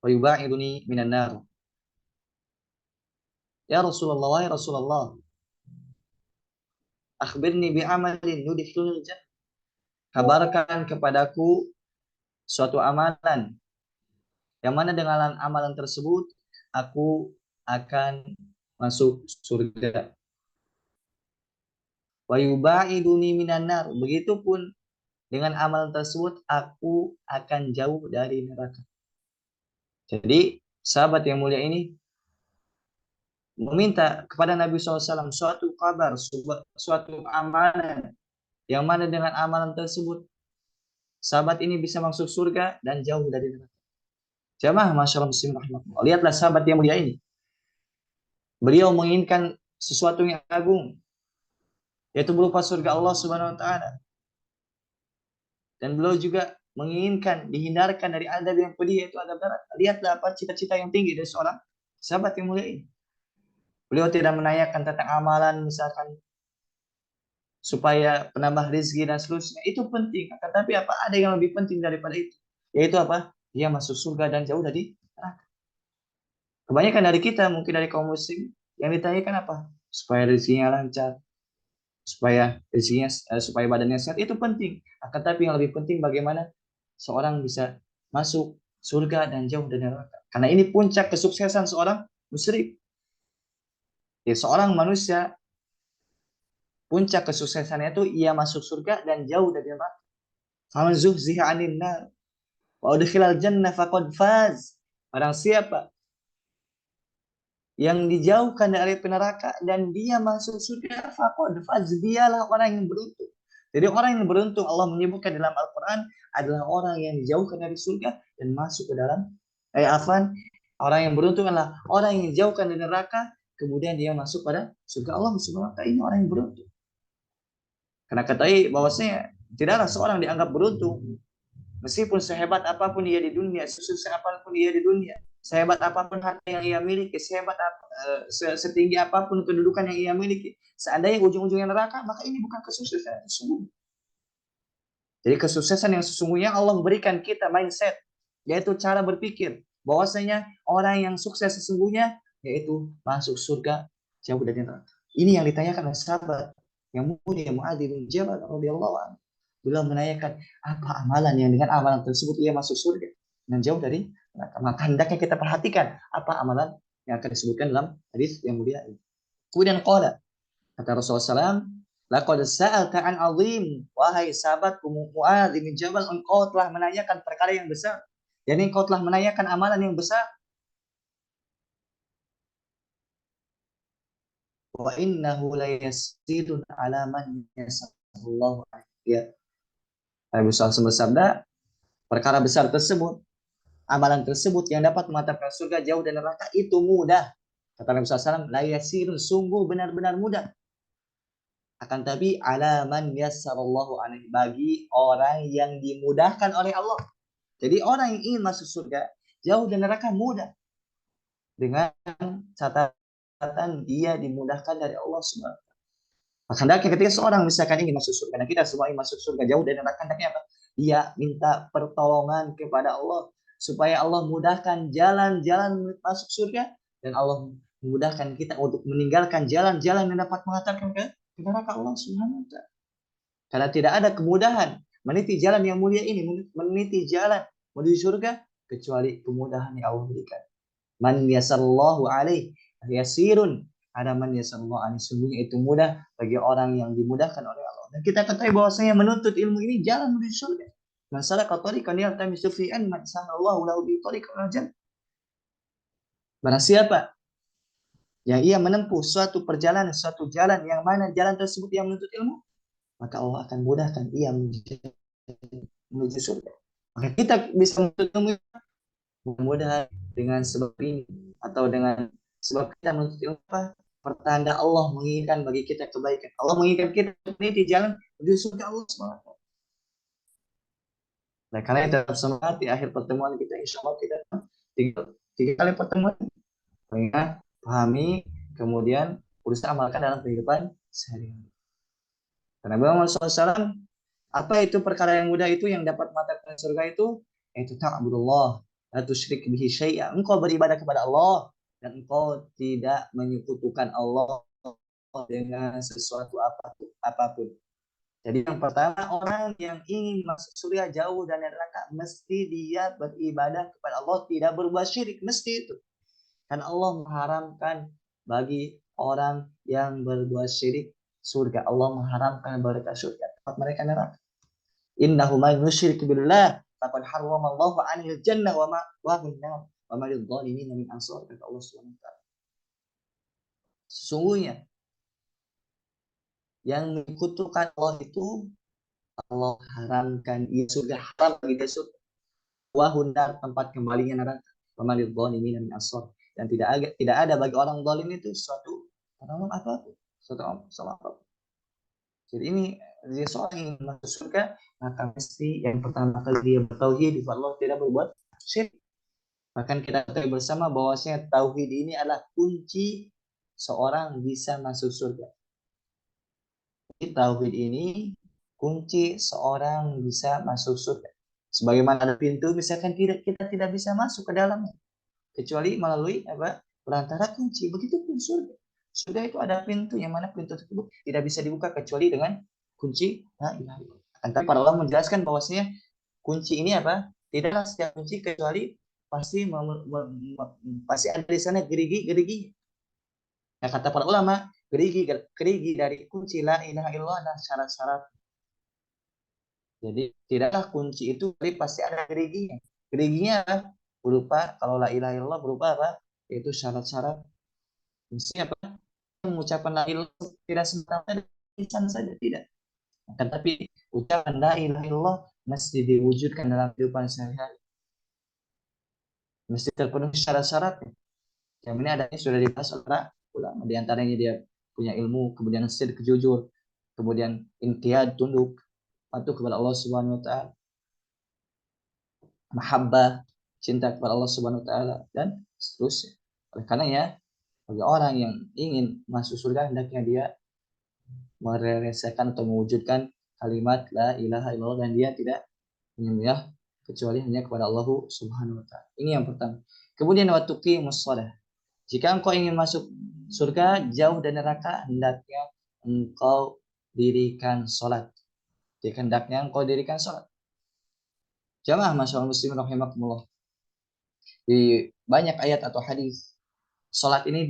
wa yuba'iduni minan nar. Ya Rasulullah, wahai Rasulullah, akhbirni bi amalin yudkhiluni jannah. Kabarkan kepadaku suatu amalan yang mana dengan amalan tersebut aku akan masuk surga. Wa yubaiduni minan nar. Begitupun dengan amalan tersebut aku akan jauh dari neraka. Jadi sahabat yang mulia ini meminta kepada Nabi SAW suatu kabar, suatu amalan yang mana dengan amalan tersebut sahabat ini bisa masuk surga dan jauh dari neraka. Jamaah masyarakat muslim rahmatullah. Lihatlah sahabat yang mulia ini. Beliau menginginkan sesuatu yang agung, yaitu berupa surga Allah Subhanahu wa taala. Dan beliau juga menginginkan dihindarkan dari adab yang pedih, yaitu adab neraka. Lihatlah apa cita-cita yang tinggi dari seorang sahabat yang mulia ini. Beliau tidak menanyakan tentang amalan misalkan supaya penambah rezeki dan seterusnya. Itu penting. Tetapi apa ada yang lebih penting daripada itu? Yaitu apa? Dia masuk surga dan jauh dari neraka. Kebanyakan dari kita, mungkin dari kaum muslim, yang ditanyakan apa? Supaya rezekinya lancar, supaya badannya sehat, itu penting. Akan tapi yang lebih penting bagaimana seorang bisa masuk surga dan jauh dari neraka. Karena ini puncak kesuksesan seorang musyrik. Ya, seorang manusia puncak kesuksesannya itu ia masuk surga dan jauh dari neraka. Faman zuhziha 'anil nar wa udkhilal jannah faqad faz. Barang siapa yang dijauhkan dari api neraka dan dia masuk surga, faqad faz, dialah orang yang beruntung. Jadi orang yang beruntung Allah menyebutkan dalam Al-Qur'an adalah orang yang dijauhkan dari surga dan masuk ke dalam orang yang beruntung adalah orang yang dijauhkan dari neraka kemudian dia masuk pada surga Allah Subhanahu wa taala. Ini orang yang beruntung. Karena ketahui bahwasanya tidaklah seorang dianggap beruntung meskipun sehebat apapun dia di dunia, sesukses apapun dia di dunia, sehebat apapun harta yang ia miliki, setinggi apapun kedudukan yang ia miliki, seandainya ujung-ujungnya neraka, maka ini bukan kesuksesan yang sesungguhnya. Jadi kesuksesan yang sesungguhnya Allah memberikan kita mindset, yaitu cara berpikir bahwasanya orang yang sukses sesungguhnya yaitu masuk surga jauh dari neraka. Ini yang ditanyakan oleh sahabat yang mulia Muadz bin Jabal radhiyallahu anhu. Beliau menanyakan apa amalan yang dengan amalan tersebut ia masuk surga dan jauh dari neraka. Maka hendaknya kita perhatikan apa amalan yang akan disebutkan dalam hadis yang mulia ini. Kemudian qala, kata Rasulullah SAW, laqad sa'alta an azim, wahai sahabat Muadz bin Jabal, engkau telah menanyakan perkara yang besar. Jadi engkau telah menanyakan amalan yang besar. Wa innahu la yasirun ala man yasallallahu alaihi. Nabi SAW bersabda, perkara besar tersebut, amalan tersebut yang dapat mengantarkan surga jauh dari neraka itu mudah. Kata Nabi SAW, la yasirun, sungguh benar-benar mudah. Akan tapi alaman yassarallahu alaihi, bagi orang yang dimudahkan oleh Allah. Jadi orang yang ingin masuk surga jauh dari neraka mudah, dengan catatan dia dimudahkan dari Allah Subhanahu. Maka hendaknya ketika seorang misalkan ingin masuk surga, dan kita semua ingin masuk surga jauh dari neraka, hendaknya apa? Dia minta pertolongan kepada Allah supaya Allah mudahkan jalan-jalan masuk surga, dan Allah memudahkan kita untuk meninggalkan jalan-jalan yang dapat mengantarkan ke neraka Allah Subhanahu wa taala. Karena tidak ada kemudahan meniti jalan yang mulia ini, meniti jalan menuju surga kecuali kemudahan yang Allah berikan. Man yasarallahu alaihi yasirun, ada man yasarallahu alaihi, sungguhnya itu mudah bagi orang yang dimudahkan oleh Allah. Dan kita ketahui bahwasanya menuntut ilmu ini jalan menuju surga. Man salaka tariqan yaltamisu fihi ilman sahalallahu lahu bi tariqan jannah. Barang siapa yang ia menempuh suatu perjalanan, suatu jalan yang mana jalan tersebut yang menuntut ilmu, maka Allah akan mudahkan ia menuju surga. Maka kita bisa menuntut ilmu mudah dengan sebab ini, atau dengan sebab kita menuntut ilmu apa? Pertanda Allah menginginkan bagi kita kebaikan. Allah menginginkan kita meniti jalan menuju surga Allah SWT. Nah, karena itu semangat di akhir pertemuan kita, insya Allah kita tiga kali pertemuan, mengingat, pahami, kemudian berusaha amalkan dalam kehidupan sehari-hari. Karena Muhammad SAW, apa itu perkara yang mudah itu yang dapat mengantarkan surga itu? Yaitu ta'budullah la tusyrik bihi syai'a, engkau beribadah kepada Allah dan engkau tidak menyekutukan Allah dengan sesuatu apapun. Jadi yang pertama, orang yang ingin masuk surga jauh dari neraka mesti dia beribadah kepada Allah, tidak berbuat syirik, mesti itu. Karena Allah mengharamkan bagi orang yang berbuat syirik surga. Allah mengharamkan mereka surga, tempat mereka neraka. Innahu man yusyrik billah faqad harramallahu 'alaihi jannah wa ma'wahu an-nar wa ma lidh-dhalimin min ansar, kata Allah Subhanahu wa taala. Sesungguhnya yang menyekutukan Allah itu Allah haramkan ia surga, haram bagi dia surga. Wa hunar, tempat kembalinya neraka. Wa ma lidh-dhalimin min ansar, dan tidak ada bagi orang zalim itu suatu penolong apapun, suatu sama apapun. Jadi ini dia seorang yang masuk surga, maka mesti yang pertama kali dia bertauhid kepada Allah, tidak berbuat syirik. Bahkan kita ketahui bersama bahwasanya tauhid ini adalah kunci seorang bisa masuk surga. Jadi, tauhid ini kunci seorang bisa masuk surga. Sebagaimana ada pintu, misalkan kita tidak bisa masuk ke dalamnya kecuali melalui perantara kunci. Begitupun surga. Surga itu ada pintu, yang mana pintu tersebut tidak bisa dibuka kecuali dengan kunci la ilaha illallah. Tapi para ulama menjelaskan bahwasanya kunci ini tidaklah setiap kunci kecuali pasti ada di sana gerigi. Nah, kata para ulama, gerigi dari kunci la ilaha illallah adalah syarat-syarat. Jadi tidaklah kunci itu pasti ada geriginya. Geriginya berupa, kalau la ilaha illallah berupa yaitu syarat-syarat. Misalnya mengucapkan la ilaha illallah tidak semata-mata dari lisan saja, tidak. Akan tapi ucapan la ilaha illallah mesti diwujudkan dalam kehidupan sehari-hari. Mesti terpenuhi syarat-syaratnya. Yang ini adanya sudah dibahas oleh ulama. Di antaranya dia punya ilmu, kemudian sidq, jujur, kemudian inqiyad, tunduk, patuh kepada Allah Subhanahu wa taala, mahabbah, cinta kepada Allah Subhanahu wa taala, dan seterusnya. Oleh karenanya, bagi orang yang ingin masuk surga, hendaknya dia merealisasikan atau mewujudkan kalimat la ilaha illallah, dan dia tidak menyembah kecuali hanya kepada Allah Subhanahu wa taala. Ini yang pertama. Kemudian wa tuqimus shalah. Jika engkau ingin masuk surga jauh dari neraka, hendaknya engkau dirikan salat. Hendaknya engkau dirikan salat. Jamaah masyaallah muslimin rahimakumullah. Di banyak ayat atau hadis, salat ini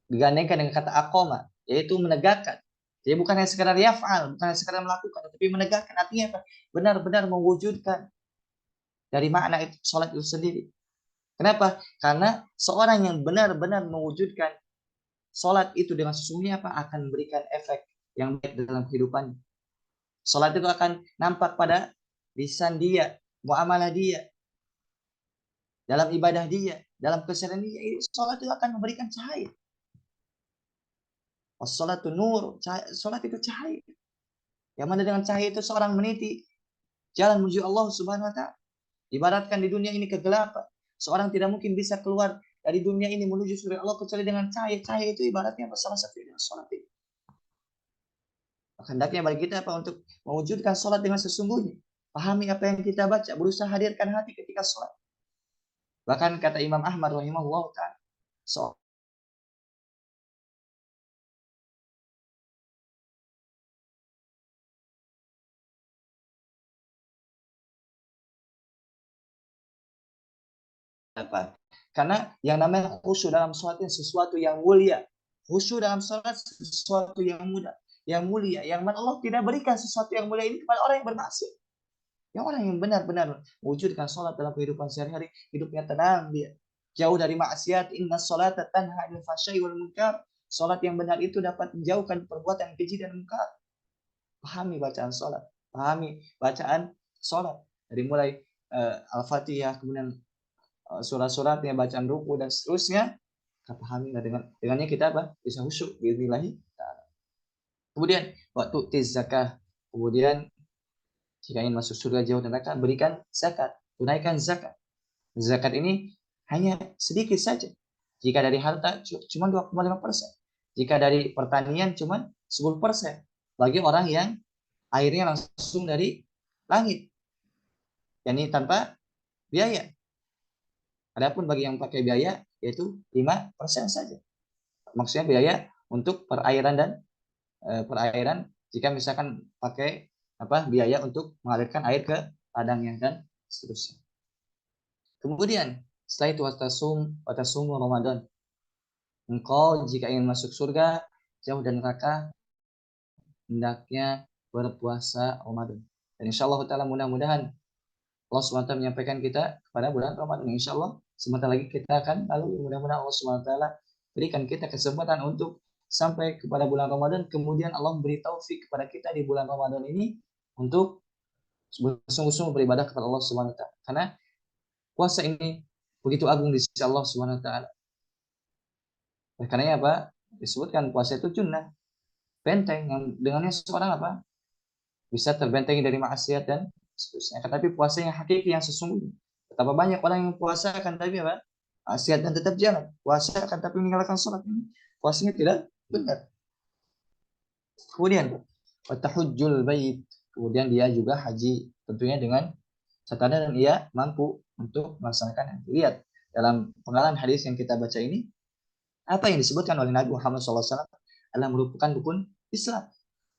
digandengkan dengan kata aqama, yaitu menegakkan. Jadi bukan hanya sekedar yaf'al, bukan hanya sekedar melakukan, tapi menegakkan. Artinya apa? Benar-benar mewujudkan dari makna itu salat itu sendiri. Kenapa? Karena seorang yang benar-benar mewujudkan salat itu dengan sesungguhnya akan memberikan efek yang baik dalam kehidupannya. Salat itu akan nampak pada lisan dia, muamalah dia, dalam ibadah dia, dalam keseharian dia. Salat itu akan memberikan cahaya. As-salatu nur, salat itu cahaya. Yang mana dengan cahaya itu seorang meniti jalan menuju Allah Subhanahu wa taala. Ibaratkan di dunia ini kegelapan. Seorang tidak mungkin bisa keluar dari dunia ini menuju surga Allah kecuali dengan cahaya. Cahaya itu ibaratnya salah satu dengan salat itu. Hendaknya bagi kita untuk mewujudkan salat dengan sesungguhnya. Pahami apa yang kita baca, berusaha hadirkan hati ketika salat. Bahkan kata Imam Ahmad rahimahullah ta'ala, apa? Karena yang namanya khusyuk dalam salat itu sesuatu yang mulia. Khusyuk dalam salat sesuatu yang mulia, yang mana Allah tidak berikan sesuatu yang mulia ini kepada orang yang bermaksiat. Yang orang yang benar-benar mewujudkan salat dalam kehidupan sehari-hari, hidupnya tenang, dia jauh dari maksiat. Inna sholata tanha 'anil fahsya'i wal munkar. Salat yang benar itu dapat menjauhkan perbuatan keji dan munkar. Pahami bacaan salat, pahami bacaan salat dari mulai Al-Fatihah, kemudian surat-suratnya, bacaan ruku dan seterusnya, kita pahami dengannya kita bisa khusyuk billahi taala. Kemudian waktu zakah, kemudian jika ingin masuk surga jauh dari neraka, berikan zakat, tunaikan zakat. Zakat ini hanya sedikit saja. Jika dari harta cuma 2,5%. Jika dari pertanian cuma 10%. Bagi orang yang airnya langsung dari langit. Yani tanpa biaya. Adapun bagi yang pakai biaya yaitu 5% saja. Maksudnya biaya untuk perairan dan perairan jika misalkan pakai biaya untuk mengalirkan air ke ladangnya dan seterusnya. Kemudian setelah itu watasum Ramadan. Engkau jika ingin masuk surga jauh dari neraka hendaknya berpuasa Ramadan. Dan insya Allah Ta'ala mudah-mudahan Allah SWT menyampaikan kita kepada bulan Ramadan. Insya Allah sebentar lagi kita akan lalu mudah-mudahan Allah SWT berikan kita kesempatan untuk sampai kepada bulan Ramadan. Kemudian Allah beri taufik kepada kita di bulan Ramadan ini untuk sungguh-sungguh beribadah kepada Allah SWT. Karena puasa ini begitu agung di sisi Allah SWT. Karena apa? Disebutkan puasa itu junnah, benteng yang dengannya seorang bisa terbentengi dari maksiat dan seterusnya. Tetapi puasa yang hakiki yang sesungguhnya. Betapa banyak orang yang puasa akan tapi maksiat dan tetap jalan. Puasa akan tapi meninggalkan sholat. Puasanya tidak benar. Kemudian watahujjul bait. Kemudian dia juga haji tentunya dengan catatan dan ia mampu untuk melaksanakan. Lihat dalam penggalan hadis yang kita baca ini apa yang disebutkan oleh Nabi Muhammad SAW adalah merupakan rukun Islam.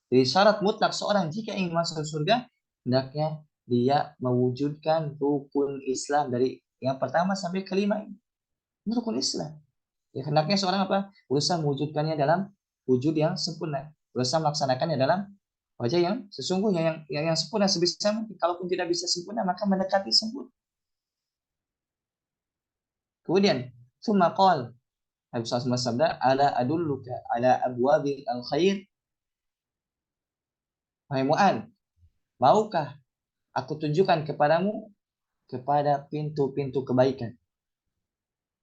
Jadi syarat mutlak seorang jika ingin masuk surga hendaknya dia mewujudkan rukun Islam dari yang pertama sampai kelima ini. Ini rukun Islam. Ya hendaknya seorang berusaha mewujudkannya dalam wujud yang sempurna, berusaha melaksanakannya dalam wajah yang sesungguhnya yang sempurna sebisa mungkin. Kalaupun tidak bisa sempurna maka mendekati sempurna. Kemudian summa qala Nabi SAW bersabda, ala adulluka ala abwabil al-khair. Wahai Mu'ad, maukah aku tunjukkan kepadamu kepada pintu-pintu kebaikan.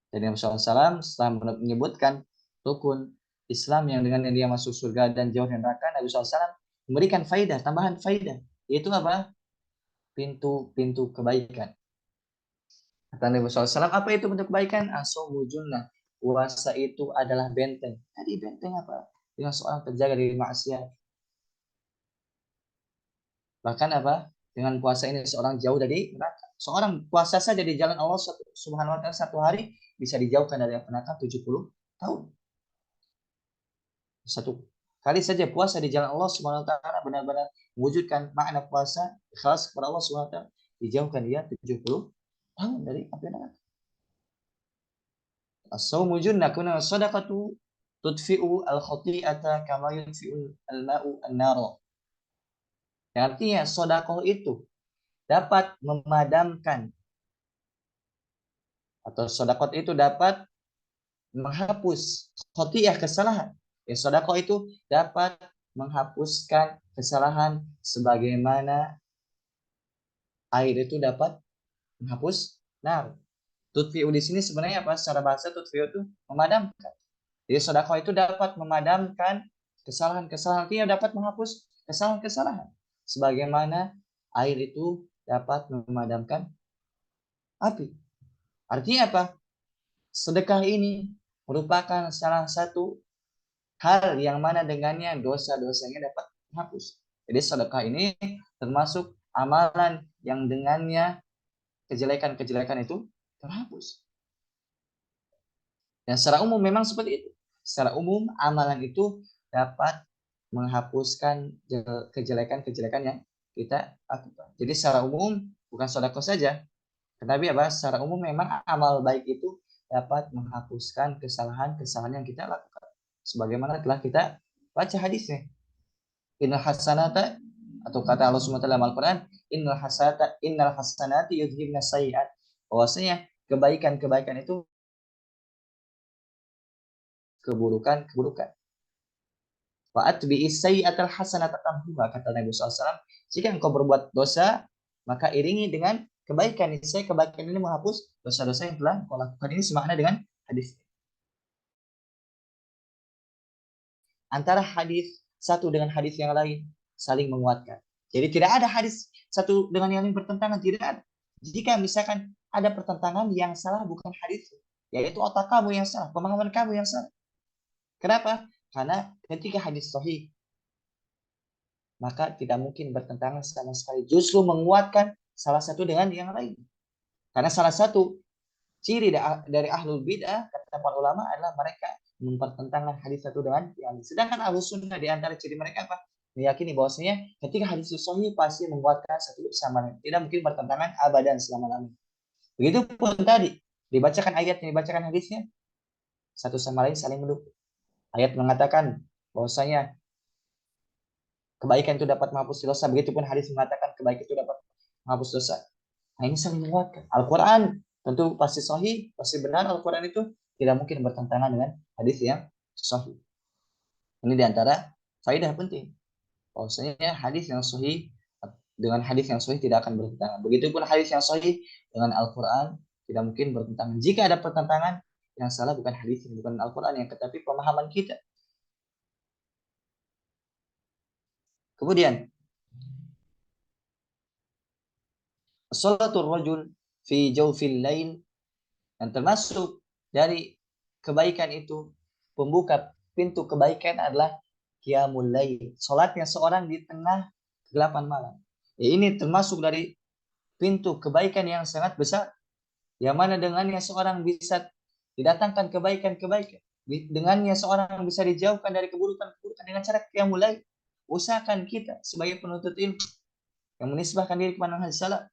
Jadi Nabi SAW setelah menyebutkan rukun Islam yang dengan dia masuk surga dan jauh dari neraka, Nabi SAW memberikan faidah, tambahan faidah, yaitu pintu-pintu kebaikan. Kata Nabi SAW, apa itu bentuk kebaikan? As-shaumu junnah. Puasa itu adalah benteng. Tadi benteng dengan seorang terjaga dari maksiat. Bahkan dengan puasa ini seorang jauh dari neraka. Seorang puasa saja di jalan Allah Subhanahu wa taala satu hari bisa dijauhkan dari neraka 70 tahun. Satu kali saja puasa di jalan Allah Subhanahu wa taala benar-benar mewujudkan makna puasa ikhlas kepada Allah Subhanahu wa taala, dijauhkan dia 70 tahun dari api neraka. As-shaumu junnah kuna shadaqatu tudfi'u al-khati'ata kama yudfi'u al-ma'u an-nar. Artinya sedekah itu dapat memadamkan atau sedekah itu dapat menghapus khati'ah kesalahan. Ya sedekah itu dapat menghapuskan kesalahan sebagaimana air itu dapat menghapus nar. Tudfi'u di sini sebenarnya secara bahasa tudfi'u itu memadamkan. Jadi sedekah itu dapat memadamkan kesalahan-kesalahan, artinya dapat menghapus kesalahan-kesalahan. Sebagaimana air itu dapat memadamkan api. Artinya sedekah ini merupakan salah satu hal yang mana dengannya dosa-dosanya dapat menghapus. Jadi sedekah ini termasuk amalan yang dengannya kejelekan-kejelekan itu terhapus. Dan secara umum memang seperti itu. Secara umum amalan itu dapat menghapuskan kejelekan-kejelekan yang kita lakukan. Jadi secara umum bukan sedekah saja, tetapi secara umum memang amal baik itu dapat menghapuskan kesalahan-kesalahan yang kita lakukan. Sebagaimana telah kita baca hadisnya. Innal hasanata atau kata Allah SWT dalam Al-Quran, innal hasanati yudhibna sayyi'at. Bahwasanya kebaikan-kebaikan itu keburukan-keburukan. Wa atbi'is sayyi'atal hasanata tamhuha, kata Nabi SAW. Jika engkau berbuat dosa, maka iringi dengan kebaikan. Niscaya kebaikan ini menghapus dosa-dosa yang telah engkau lakukan. Ini semakna dengan hadis. Antara hadis satu dengan hadis yang lain saling menguatkan. Jadi tidak ada hadis satu dengan yang lain bertentangan, tidak ada. Jika misalkan ada pertentangan, yang salah bukan hadis, yaitu otak kamu yang salah, pemahaman kamu yang salah. Kenapa? Karena ketika hadis sahih, maka tidak mungkin bertentangan sama sekali. Justru menguatkan salah satu dengan yang lain. Karena salah satu ciri dari ahlul bid'ah kata para ulama adalah mereka mempertentangkan hadis satu dengan yang lain. Sedangkan ahlus sunnah di antara ciri mereka apa? Meyakini bahwasanya ketika hadis itu sahih pasti menguatkan satu sama lain. Tidak mungkin bertentangan abadan selama-lamanya. Begitupun tadi dibacakan ayat yang dibacakan hadisnya satu sama lain saling mendukung. Ayat mengatakan bahwasanya kebaikan itu dapat menghapus dosa, begitupun hadis mengatakan kebaikan itu dapat menghapus dosa. Nah, ini saling menguatkan. Al-Quran tentu pasti sahih, pasti benar. Al-Quran itu tidak mungkin bertentangan dengan hadis yang sahih. Ini diantara faedah penting. Bahwasanya hadis yang sahih dengan hadis yang sahih tidak akan bertentangan. Begitupun hadis yang sahih dengan Al-Quran tidak mungkin bertentangan. Jika ada pertentangan, yang salah bukan hadis, bukan Al-Quran yang tetapi pemahaman kita. Kemudian, sholatul rajul fi jawfil lail, dan termasuk dari kebaikan itu, pembuka pintu kebaikan adalah qiyamul lail, salatnya seorang di tengah kegelapan malam. Ini termasuk dari pintu kebaikan yang sangat besar, yang mana dengannya seorang bisa didatangkan kebaikan-kebaikan, dengannya seorang bisa dijauhkan dari keburukan-keburukan dengan cara qiyamul lail. Usahakan kita sebagai penuntut ilmu yang menisbahkan diri kepada manhaj salaf,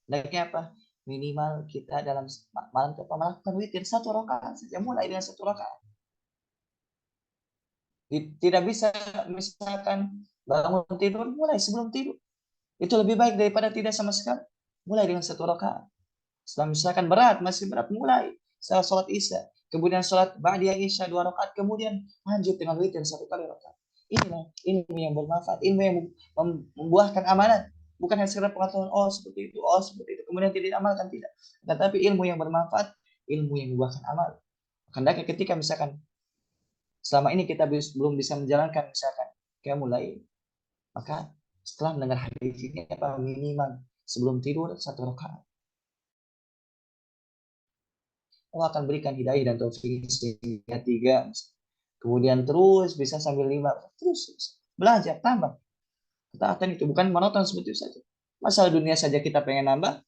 hendaknya apa? Minimal kita dalam malam itu melakukan witir satu rakaat saja, mulai dengan satu rakaat. Tidak bisa misalkan bangun tidur, mulai sebelum tidur. Itu lebih baik daripada tidak sama sekali. Mulai dengan satu rakaat. Setelah misalkan berat, masih berat, mulai setelah sholat isya, kemudian sholat ba'diyah isya 2 rakaat, kemudian lanjut dengan witir 1 kali rakaat. Inilah ilmu yang bermanfaat, ilmu yang membuahkan amanat. Bukan hanya sekedar pengetahuan, oh seperti itu, kemudian tidak diamalkan, tidak. Tetapi ilmu yang bermanfaat, ilmu yang membuahkan amal. Hendaknya ketika misalkan selama ini kita belum bisa menjalankan misalkan kayak mulai, maka setelah mendengar hadis ini apa minimal sebelum tidur 1 rakaat. Allah akan berikan hidayah dan taufik sehingga 3, kemudian terus bisa sambil 5, terus belajar tambah. Ketaatan itu bukan monoton seperti itu saja. Masalah dunia saja kita pengen nambah,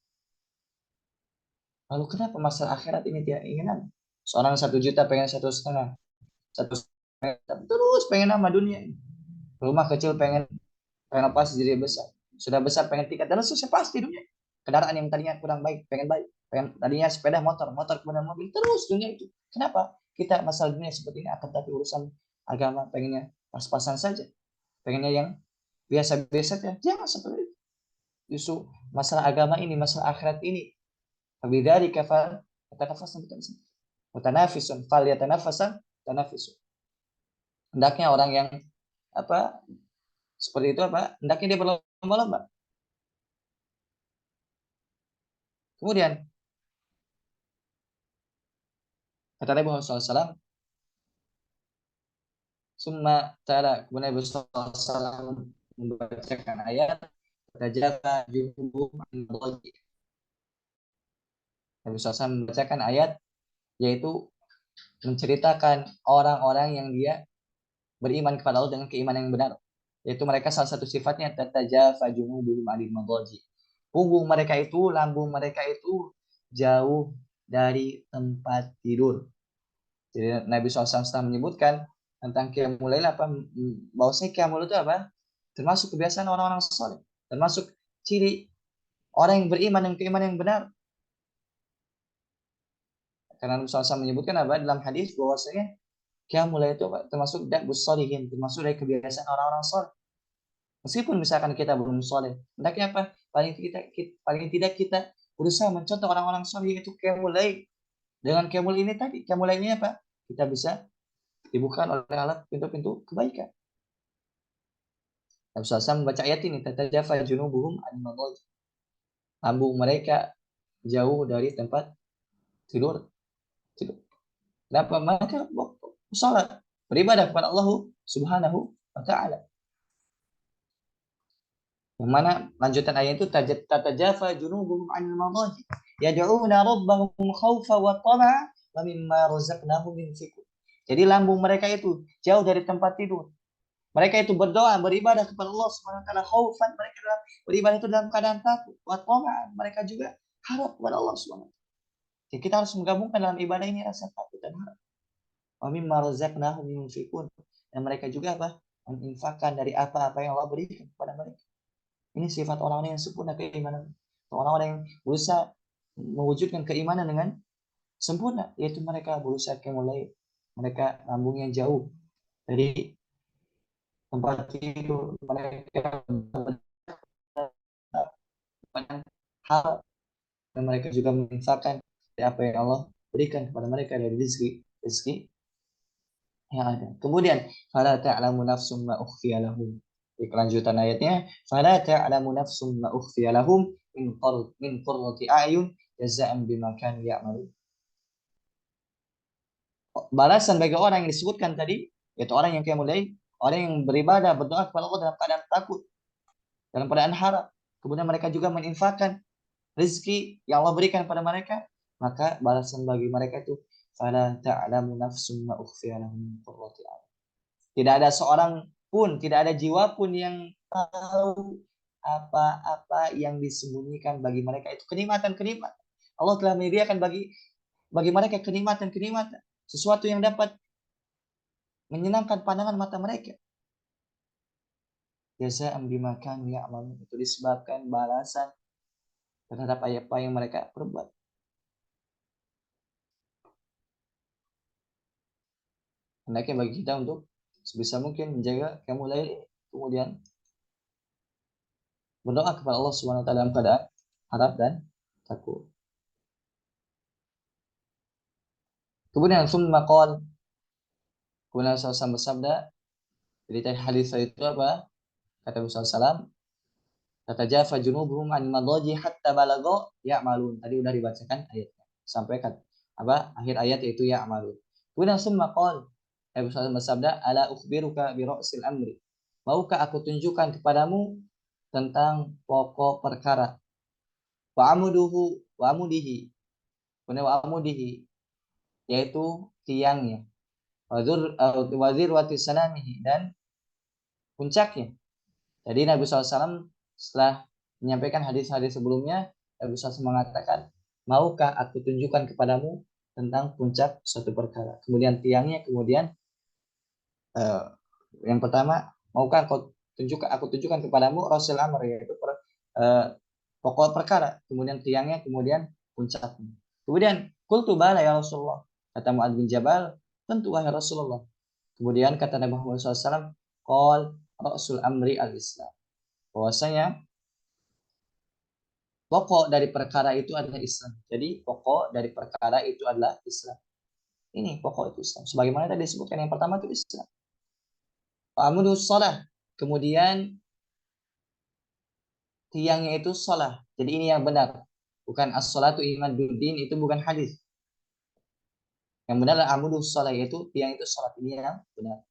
lalu kenapa masalah akhirat ini tidak ingin nambah? Seorang 1 juta pengen 1,5, 1,5, terus pengen nambah dunia ini. Rumah kecil pengen renovasi jadi besar, sudah besar pengen tingkat, dan susah pasti dunia. Kendaraan yang tadinya kurang baik pengen baik, tadinya sepeda motor kemudian mobil, terus dunia itu. Kenapa kita masalah dunia seperti ini? Akan tapi urusan agama pengennya pas-pasan saja, pengennya yang biasa-biasa saja, jangan seperti itu. Justru masalah agama ini, masalah akhirat ini, dari kafal tanafasan, mutanafisun fal yatanafasan tanafisun. Hendaknya orang yang apa seperti itu hendaknya dia berlomba-lomba. Kemudian kata Nabi Muhammad SAW, summa ta'ala, kemudian Nabi SAW membacakan ayat tajafa junubuhum an madaji. Nabi SAW membacakan ayat yaitu menceritakan orang-orang yang dia beriman kepada Allah dengan keimanan yang benar, yaitu mereka salah satu sifatnya tatajafa junubuhum anil madaji. Punggung mereka itu, lambung mereka itu jauh dari tempat tidur. Jadi Nabi SAW menyebutkan tentang qiyamul lail bahwasanya qiyamul itu termasuk kebiasaan orang-orang saleh, termasuk ciri orang yang beriman dengan keimanan yang benar. Karena Nabi SAW menyebutkan dalam hadis bahwasanya qiyamul lail itu termasuk da'bus sholihin, termasuk dari kebiasaan orang-orang saleh. Meskipun misalkan kita belum saleh, hendaknya paling tidak kita berusaha mencontoh orang-orang saleh, yaitu qiyamul lail. Dengan qiyamul ini tadi, qiyamul lail ini kita bisa dibuka oleh alat pintu-pintu kebaikan. Nabi SAW membaca ayat ini, tatajafa junubuhum anil madaji. Lambung mereka jauh dari tempat tidur. Kenapa? Mereka salat, beribadah kepada Allah Subhanahu wa taala. Yang mana lanjutan ayat itu tatajafa junubuhum anil madaji yad'una rabbahum khaufa wa tama'a wa mimma razaqnahum yunfiqun. Jadi lambung mereka itu jauh dari tempat tidur. Mereka itu berdoa, beribadah kepada Allah Subhanahu wa taala khaufan, mereka beribadah itu dalam keadaan takut. Wa thama'an, mereka juga harap kepada Allah Subhanahu wa taala. Jadi kita harus menggabungkan dalam ibadah ini rasa takut dan harap. Wa mimma razaqnahum yunfiqun. Dan mereka juga apa? Menginfakkan dari apa-apa yang Allah berikan kepada mereka. Ini sifat orang-orang yang sempurna keimanan. Orang-orang yang berusaha mewujudkan keimanan dengan sempurna, yaitu mereka berusaha mulai mereka lambung yang jauh dari tempat tidur mereka, banyak hal, dan mereka juga menginfakkan dari apa yang Allah berikan kepada mereka dari rezeki yang ada. Kemudian fala ta'lamu nafsum ma ukhfiya lahum. Di kelanjutan ayatnya, fala ta'lamu nafsum ma ukhfiya lahum min qurrati a'yun jazaa'an bima kanu ya'malun. Balasan bagi orang yang disebutkan tadi, yaitu orang yang mulai orang yang beribadah, berdoa kepada Allah dalam keadaan takut, dalam keadaan harap. Kemudian mereka juga menginfakkan rezeki yang Allah berikan kepada mereka, maka balasan bagi mereka itu fala ta'lamu nafsum ma ukhfiya lahum min qurrati a'yun. Tidak ada seorang pun, tidak ada jiwa pun yang tahu apa-apa yang disembunyikan bagi mereka itu kenikmatan-kenikmatan. Allah telah menyediakan bagi mereka kenikmatan-kenikmatan, sesuatu yang dapat menyenangkan pandangan mata mereka. Jaza'an bima kanu ya'malun, itu disebabkan balasan terhadap apa yang mereka perbuat. Hendaknya bagi kita untuk sebisa mungkin menjaga mulai kemudian berdoa kepada Allah Subhanahu wa taala dalam keadaan harap dan takut. Kemudian summa qala, kemudian Rasulullah bersabda, jadi tadi hadis itu apa? Kata Rasulullah SAW, kata jafa junubuhum an madaji hatta balagha ya'malun. Tadi udah dibacakan ayatnya. Sampai kata apa? Akhir ayat yaitu ya'malun. Kemudian summa qala, Rasulullah bersabda, ala ukhbiruka bi ra'sil amri. Maukah aku tunjukkan kepadamu tentang pokok perkara? Wa amuduhu wa amudihi. Kemudian wa amudihi, yaitu tiangnya. Wazir wati sanamihi, dan puncaknya. Jadi Nabi SAW setelah menyampaikan hadis-hadis sebelumnya, Nabi SAW mengatakan, maukah aku tunjukkan kepadamu tentang puncak suatu perkara. Kemudian tiangnya, kemudian eh, yang pertama, maukah aku tunjukkan kepadamu Rasul Amr, yaitu eh, pokok perkara. Kemudian tiangnya, kemudian puncaknya. Kemudian, qultu bala ya Rasulullah. Kata Mu'ad bin Jabal, tentu wahai Rasulullah. Kemudian kata Nabi Muhammad SAW, qal Rasul Amri al-Islam. Bahwasanya pokok dari perkara itu adalah Islam. Jadi pokok dari perkara itu adalah Islam. Ini pokok itu Islam. Sebagaimana tadi disebutkan yang pertama itu Islam. Amudus salah. Kemudian tiangnya itu salah. Jadi ini yang benar. Bukan as-salatu iman bidin, itu bukan hadis. Yang benar adalah amudus salah, yaitu tiang itu salat. Ini yang benar.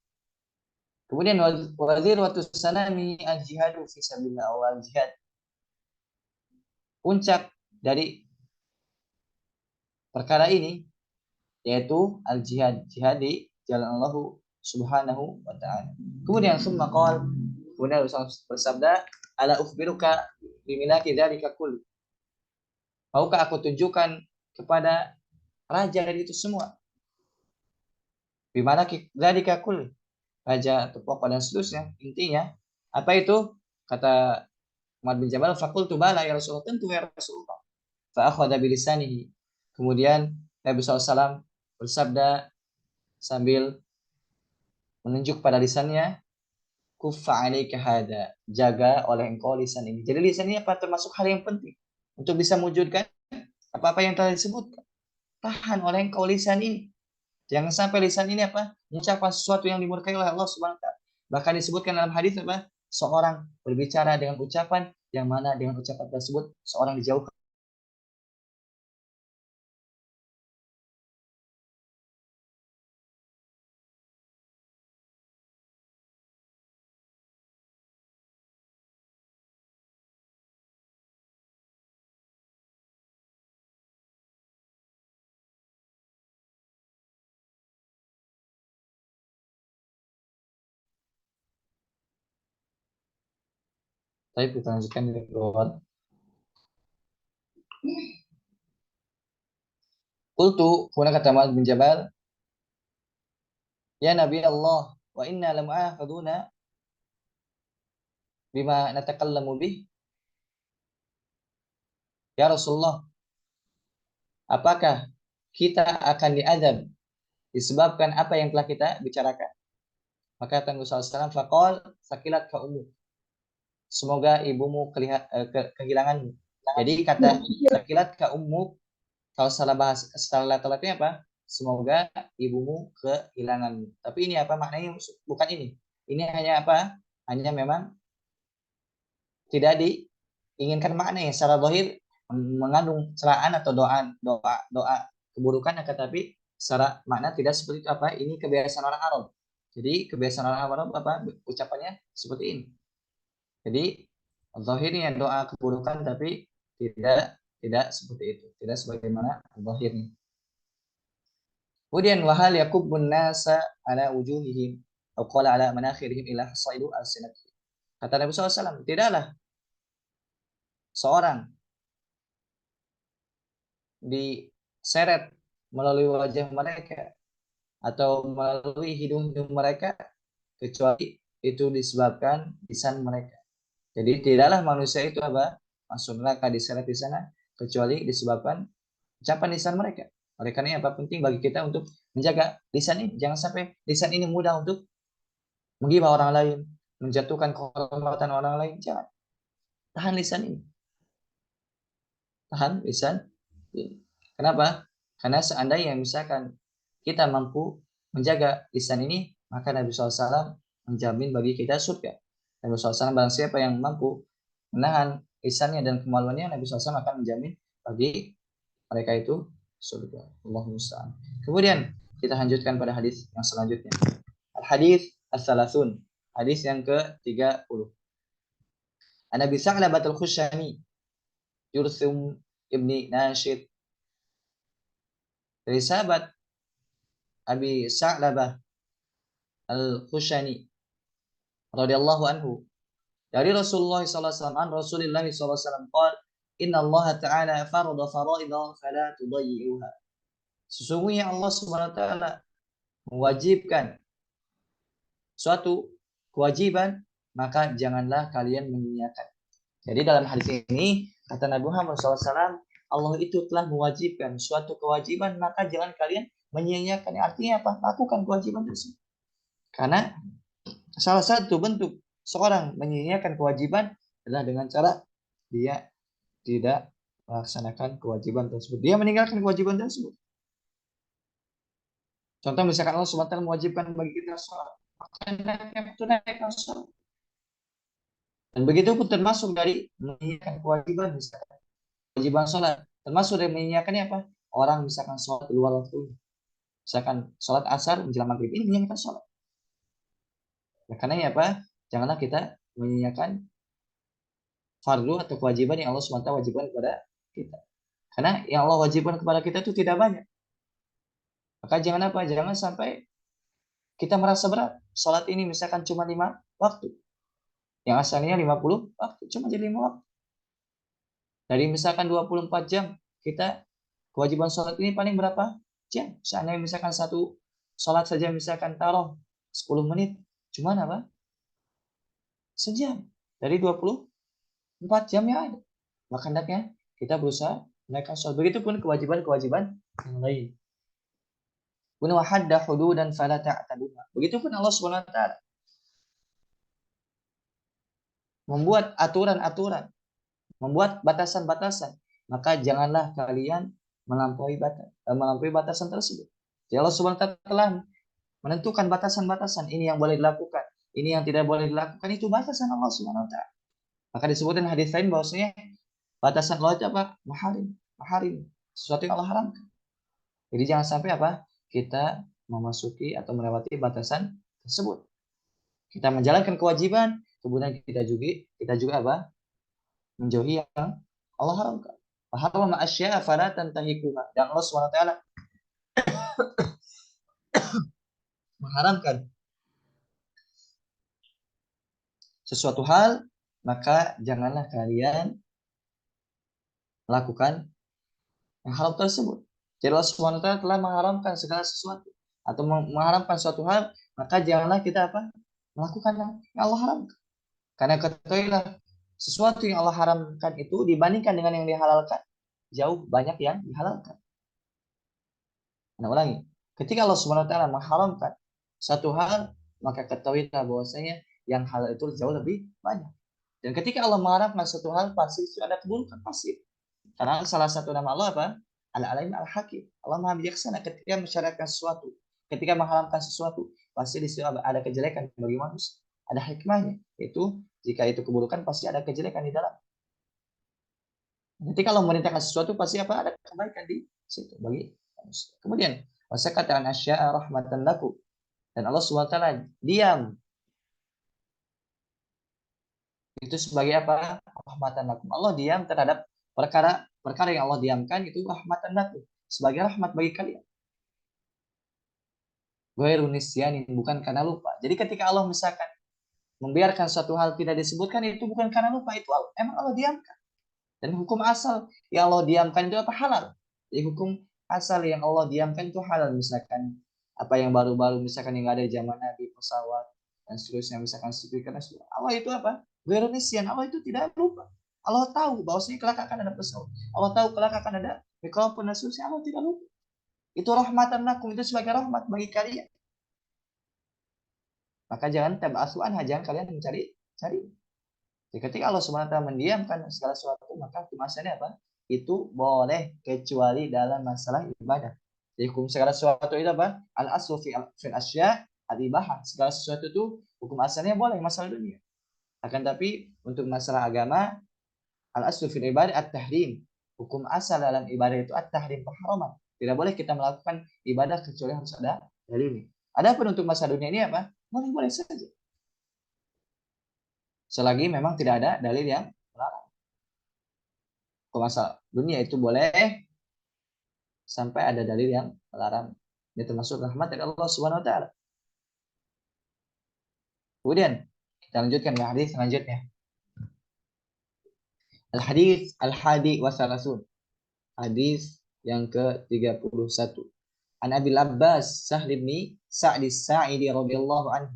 Kemudian wazir waktu sanami al-jihadu fi sabilillah, awal jihad. Puncak dari perkara ini yaitu al-jihad, jihad di jalan Allah Subhanahu wa taala. Kemudian summa qala, kemudian Rasul bersabda, ala ukhbiruka bimilaki dzalika kull. Maukah aku tunjukkan kepada raja dari itu semua? Bimilaki dzalika kull. Raja atau pokok dan seterusnya. Intinya apa itu? Kata Muhammad bin Jabal, faqultu bala ya Rasulullah, tentu ya Rasulullah. Fa akhadha bilisanihi. Kemudian Nabi SAW bersabda sambil menunjuk pada lisannya, kufa alaika hada, jaga oleh engkau lisan ini. Jadi lisan ini apa? Termasuk hal yang penting untuk bisa mewujudkan apa-apa yang telah disebutkan. Tahan oleh engkau lisan ini. Jangan sampai lisan ini apa? Mengucapkan sesuatu yang dimurkai oleh Allah Subhanahu wa taala. Bahkan disebutkan dalam hadis apa? Seorang berbicara dengan ucapan yang mana dengan ucapan tersebut seorang dijauhkan. Tapi kita lanjutkan di bawah. Qultu, kemudian kata Mu'adz bin Jabal, ya Nabi Allah, wa inna lamu'akhaduna bima natakallamu bih. Ya Rasulullah, apakah kita akan diazab disebabkan apa yang telah kita bicarakan? Maka kata Nabi SAW, faqal sakilat ka ummu. Semoga ibumu kehilanganmu. Jadi kata sakilat ka ummu, kalau salah bahas setelah latulatnya apa? Semoga ibumu kehilanganmu. Tapi ini apa maknanya? Bukan ini. Ini hanya apa? Hanya memang tidak diinginkan maknanya secara zahir mengandung celaan atau doa keburukan, akan tapi secara makna tidak seperti itu. Apa ini kebiasaan orang Arab. Jadi kebiasaan orang Arab apa ucapannya seperti ini. Jadi zahirnya doa keburukan, tapi tidak seperti itu, tidak sebagaimana zahirnya. Kemudian wahal yakubbun nasa ala wujuhihim atau qala ala manakhirihim ila hasaidu alsinatihim. Kata Nabi SAW, tidaklah seorang diseret melalui wajah mereka atau melalui hidung-hidung mereka kecuali itu disebabkan lisan mereka. Jadi tidaklah manusia itu apa masuk neraka diseret di sana kecuali disebabkan ucapan lisan mereka. Oleh karena apa penting bagi kita untuk menjaga lisan ini, jangan sampai lisan ini mudah untuk menggibah orang lain, menjatuhkan kehormatan orang lain. Jangan. Tahan lisan ini. Tahan lisan ini. Kenapa? Karena seandainya misalkan kita mampu menjaga lisan ini, maka Nabi SAW menjamin bagi kita surga. Nabi SAW barang siapa yang mampu menahan lisannya dan kemaluannya, Nabi SAW akan menjamin bagi mereka itu surga. Allahu musta'an. Kemudian kita lanjutkan pada hadis yang selanjutnya. Al-hadis as-salasun. Hadis yang ke-30. An Abi Sa'labah al-Khushani, Jursum ibni Nashid. Dari sahabat Abi Sa'labah al-Khushani radhiyallahu anhu, dari Rasulullah sallallahu alaihi wasallam, Rasulullah sallallahu alaihi wasallam qala, inna Allah ta'ala farada faraida fala tudayyi'uha. Sesungguhnya Allah Subhanahu wa taala mewajibkan suatu kewajiban, maka janganlah kalian menyia-nyiakan. Jadi dalam hadis ini kata Nabi Muhammad SAW, Allah itu telah mewajibkan suatu kewajiban, maka jangan kalian menyia-nyiakan. Artinya apa? Lakukan kewajiban tersebut. Karena salah satu bentuk seorang menyia-nyiakan kewajiban adalah dengan cara dia tidak melaksanakan kewajiban tersebut. Dia meninggalkan kewajiban tersebut. Contoh misalkan Allah SWT mewajibkan bagi kita sholat, maka tunaikan sholat. Dan begitu pun termasuk dari menyiapkan kewajiban, misalkan kewajiban sholat, termasuk dari menyiapkannya apa? Orang misalkan sholat di luar waktu, misalkan sholat asar menjelang maghrib, ini menyiapkan sholat. Ya, karena apa? Janganlah kita menyiapkan fardu atau kewajiban yang Allah SWT wajibkan kepada kita. Karena yang Allah wajibkan kepada kita itu tidak banyak. Maka jangan apa? Jangan sampai kita merasa berat. Sholat ini misalkan cuma 5 waktu. Yang asalnya 50 waktu, cuma jadi 5 waktu. Dari misalkan 24 jam, kita kewajiban sholat ini paling berapa jam? Seandainya misalkan satu sholat saja misalkan taruh 10 menit, cuma apa? Sejam. Dari 24 jam yang ada. Maka hendaknya kita berusaha menaikkan sholat. Begitupun kewajiban-kewajiban yang lain. Begitupun Allah SWT membuat aturan-aturan, membuat batasan-batasan, maka janganlah kalian melampaui batasan tersebut. Jadi Allah SWT telah menentukan batasan-batasan, ini yang boleh dilakukan, ini yang tidak boleh dilakukan, itu batasan Allah SWT. Maka disebutkan hadis lain bahwasanya batasan Allah itu apa? Maharim, sesuatu yang Allah haramkan. Jadi jangan sampai apa? Kita memasuki atau melewati batasan tersebut. Kita menjalankan kewajiban, kemudian kita juga apa? Menjauhi yang Allah haramkan. Harama asya'a fala tantahikuha. Dan Allah SWT mengharamkan sesuatu hal, maka janganlah kalian melakukan yang haram tersebut. Jadi Allah Subhanahu wa taala telah mengharamkan segala sesuatu atau mengharamkan suatu hal, maka janganlah kita apa? Melakukan yang Allah haramkan. Karena ketahuilah sesuatu yang Allah haramkan itu dibandingkan dengan yang dihalalkan jauh banyak yang dihalalkan. Nah, ulangi. Ketika Allah Subhanahu wa taala mengharamkan satu hal, maka ketahuilah bahwasanya yang halal itu jauh lebih banyak. Dan ketika Allah mengharamkan satu hal, pasti itu ada keburukan pasti. Karena salah satu nama Allah apa? Al-Alim Al-Hakim. Allah Maha bijaksana ketika mensyariatkan sesuatu. Ketika mengharamkan sesuatu, pasti di situ ada kejelekan bagi manusia. Ada hikmahnya. Itu jika itu keburukan pasti ada kejelekan di dalam. Ketika Allah memerintahkan sesuatu pasti apa? Ada kebaikan di situ bagi manusia. Kemudian, wasakata an asya'a rahmatan lakum. Dan Allah SWT diam. Itu sebagai apa? Rahmatan lakum. Allah diam terhadap perkara yang Allah diamkan itu rahmatan lakum, sebagai rahmat bagi kalian. Ghairu nisyanin, bukan karena lupa. Jadi ketika Allah misalkan membiarkan suatu hal tidak disebutkan, itu bukan karena lupa, itu emang Allah diamkan. Dan hukum asal yang Allah diamkan itu apa? Halal. Jadi hukum asal yang Allah diamkan itu halal. Misalkan apa yang baru-baru, misalkan yang ada zaman Nabi, pesawat dan seterusnya, misalkan speaker, Allah itu apa? Ghairu nisyan, Allah itu tidak lupa. Allah tahu bahwasanya kelak akan ada pesawat. Allah tahu kelak akan ada mikrofon dan seterusnya. Allah tidak lupa. Itu rahmatan lakum, itu sebagai rahmat bagi kalian. Maka jangan tabasuan, jangan kalian mencari. Jadi ketika Allah SWT mendiamkan segala sesuatu, maka kemasannya apa? Itu boleh kecuali dalam masalah ibadah. Jadi hukum segala sesuatu itu apa? Al-aslu fil asya al-ibahah. Segala sesuatu itu hukum asalnya boleh masalah dunia. Akan tapi untuk masalah agama, al-aslu fil ibadah at-tahrim. Hukum asal dalam ibadah itu at-tahrim, pengharaman. Tidak boleh kita melakukan ibadah kecuali harus ada dalilnya. Adapun untuk masalah dunia ini apa? Boleh-boleh saja. Selagi memang tidak ada dalil yang melarang. Hukum asal dunia itu boleh sampai ada dalil yang melarang. Ini termasuk rahmat dari Allah Subhanahu wa taala. Kemudian kita lanjutkan ke hadis selanjutnya. Al-hadis al-hadi wa salasun. Hadis yang ke-31. An Abil Abbas Sahl bin Sa'd as-Sa'idi radhiyallahu anhu.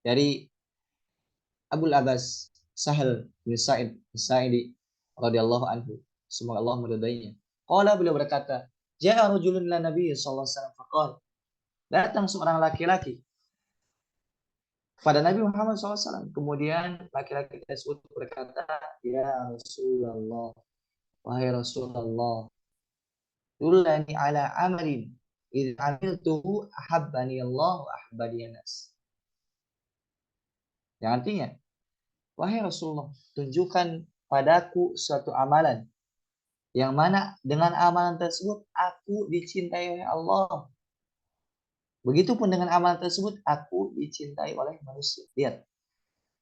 Dari Abul Abbas Sahal bin Sa'id as-Sa'idi radhiyallahu anhu. Semoga Allah meridainya. Qala, beliau berkata, ja'a rajulun ila Nabi sallallahu alaihi wasallam faqala. Datang seorang laki-laki kepada Nabi Muhammad SAW. Kemudian laki-laki tersebut berkata, ya Rasulullah, wahai Rasulullah, dullani ala amalin idh amiltuhu ahabbani Allah wa ahabbani nas. Yang artinya, wahai Rasulullah, tunjukkan padaku suatu amalan yang mana dengan amalan tersebut aku dicintai oleh Allah. Begitupun dengan amalan tersebut aku dicintai oleh manusia. Lihat,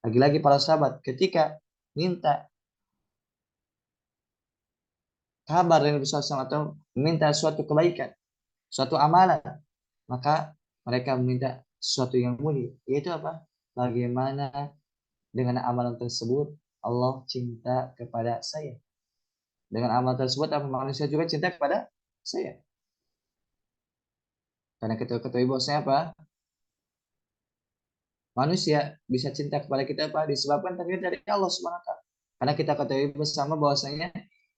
lagi-lagi para sahabat ketika minta kabar dari Nabi SAW atau meminta suatu kebaikan, suatu amalan, maka mereka meminta sesuatu yang mulia, yaitu apa? Bagaimana dengan amalan tersebut Allah cinta kepada saya. Dengan amalan tersebut apa manusia juga cinta kepada saya. Karena kita ketahui bahwasanya apa? Manusia bisa cinta kepada kita apa? Disebabkan ternyata dari Allah Subhanahu wa taala. Karena kita ketahui bersama bahwasanya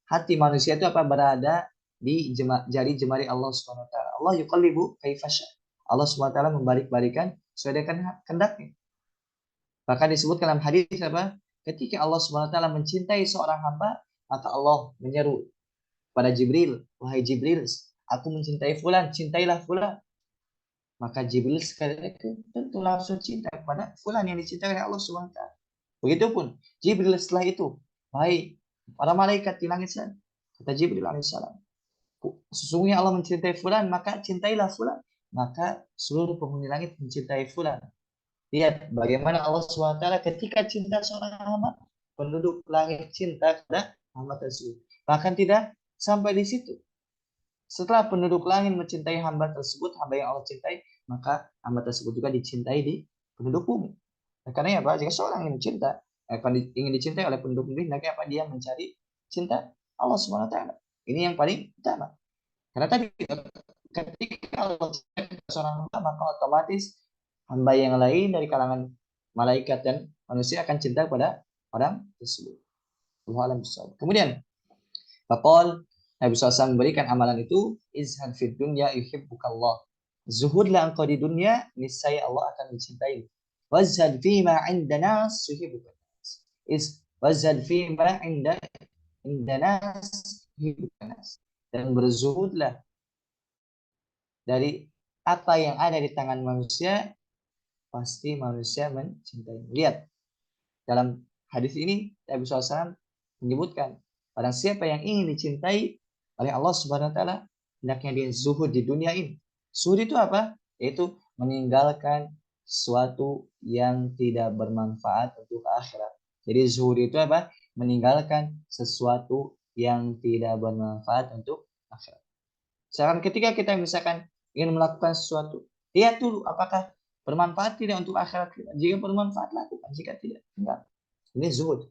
hati manusia itu apa? Berada di jari jemari Allah Subhanahu wa taala. Allah yuqallibu kaifasya. Allah Subhanahu wa taala membalik-balikan sesuai dengan kehendaknya. Bahkan disebutkan dalam hadis apa? Ketika Allah Subhanahu wa taala mencintai seorang hamba, maka Allah menyeru pada Jibril, wahai Jibril, aku mencintai fulan, cintailah fulan. Maka Jibril sekali lagi tentu langsung cinta kepada fulan yang dicintai oleh Allah Subhanahu wa taala. Begitupun Jibril setelah itu, wahai para malaikat di langit sana, kata Jibril alaihissalam, sesungguhnya Allah mencintai fulan, maka cintailah fulan. Maka seluruh penghuni langit mencintai fulan. Lihat bagaimana Allah Subhanahu wa taala ketika cinta seorang hamba, penduduk langit cinta kepada hamba tersebut. Bahkan tidak sampai di situ. Setelah penduduk langit mencintai hamba tersebut, hamba yang Allah cintai, maka hamba tersebut juga dicintai di penduduk bumi. Nah, karena apa? Jika seorang yang cinta, ingin dicintai oleh penduduk bumi, maka apa? Dia mencari cinta Allah Subhanahu wa taala. Ini yang paling utama. Karena tadi ketika Allah cinta seorang hamba, maka otomatis hamba yang lain dari kalangan malaikat dan manusia akan cinta kepada orang tersebut. Wallahu a'lam bishawab. Kemudian faqal Nabi SAW memberikan amalan itu, izhad fid dunya yuhibbukallah. Zuhudlah engkau di dunia, niscaya Allah akan mencintai. Wazhad fima 'inda nas yuhibbukan nas. Wazhad fima 'inda nas yuhibbukan nas. Dan berzuhudlah dari apa yang ada di tangan manusia, pasti manusia mencintai. Lihat, dalam hadis ini Nabi SAW menyebutkan, barang siapa yang ingin dicintai oleh Allah Subhanahu wa taala, hendaknya dia zuhud di dunia ini. Zuhud itu apa? Yaitu meninggalkan sesuatu yang tidak bermanfaat untuk akhirat. Jadi zuhud itu apa? Meninggalkan sesuatu yang tidak bermanfaat untuk akhirat. Sekarang ketika kita misalkan ingin melakukan sesuatu, lihat dulu apakah bermanfaat tidak untuk akhirat kita. Jika bermanfaat, lakukan. Jika tidak, enggak. Ini zuhud.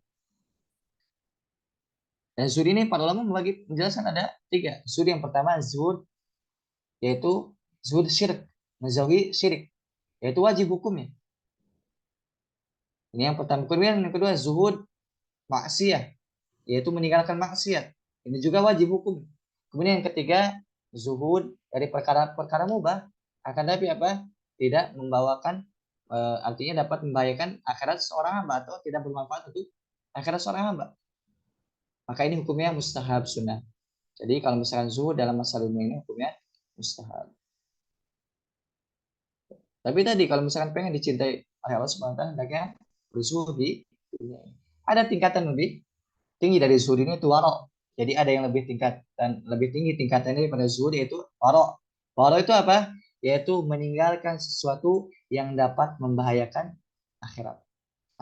Dan zuhud ini para ulama membagi penjelasan ada 3. Zuhud yang pertama zuhud yaitu zuhud syirik, menjauhi syirik, yaitu wajib hukumnya. Ini yang pertama. Kemudian yang kedua zuhud maksiyah, yaitu meninggalkan maksiat. Ini juga wajib hukum. Kemudian yang ketiga zuhud dari perkara-perkara mubah, akan tapi apa? Tidak membawakan artinya dapat membahayakan akhirat seorang hamba atau tidak bermanfaat untuk akhirat seorang hamba. Maka ini hukumnya mustahab sunnah. Jadi kalau misalkan zuhud dalam masalah dunia ini hukumnya mustahab. Tapi tadi kalau misalkan pengen dicintai oleh Allah Subhanahu wa taala, hendaknya berzuhud di dunia ini. Ada tingkatan lebih tinggi dari zuhud ini, itu waro. Jadi ada yang lebih tinggi tingkatannya daripada zuhud, yaitu waro. Waro itu apa? Yaitu meninggalkan sesuatu yang dapat membahayakan akhirat.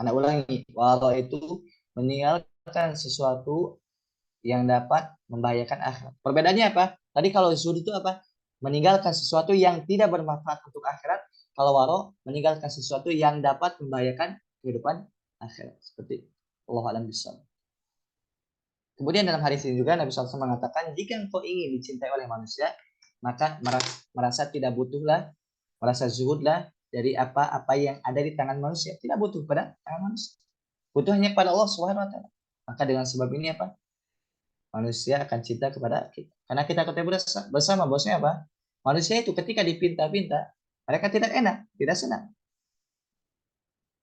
Anak ulangi, waro itu meninggalkan sesuatu yang dapat membahayakan akhirat. Perbedaannya apa? Tadi kalau zuhud itu apa? Meninggalkan sesuatu yang tidak bermanfaat untuk akhirat. Kalau waro meninggalkan sesuatu yang dapat membahayakan kehidupan akhirat. Seperti Allah alam bishawab. Kemudian dalam hadis ini juga Nabi SAW mengatakan, jika engkau ingin dicintai oleh manusia, maka merasa tidak butuhlah, merasa zuhudlah dari apa-apa yang ada di tangan manusia. Tidak butuh pada tangan manusia. Butuh hanya pada Allah Subhanahu wa taala. Maka dengan sebab ini apa? Manusia akan cinta kepada kita. Karena kita ketahui bersama bosnya apa? Manusia itu ketika dipinta-pinta, mereka tidak enak, tidak senang.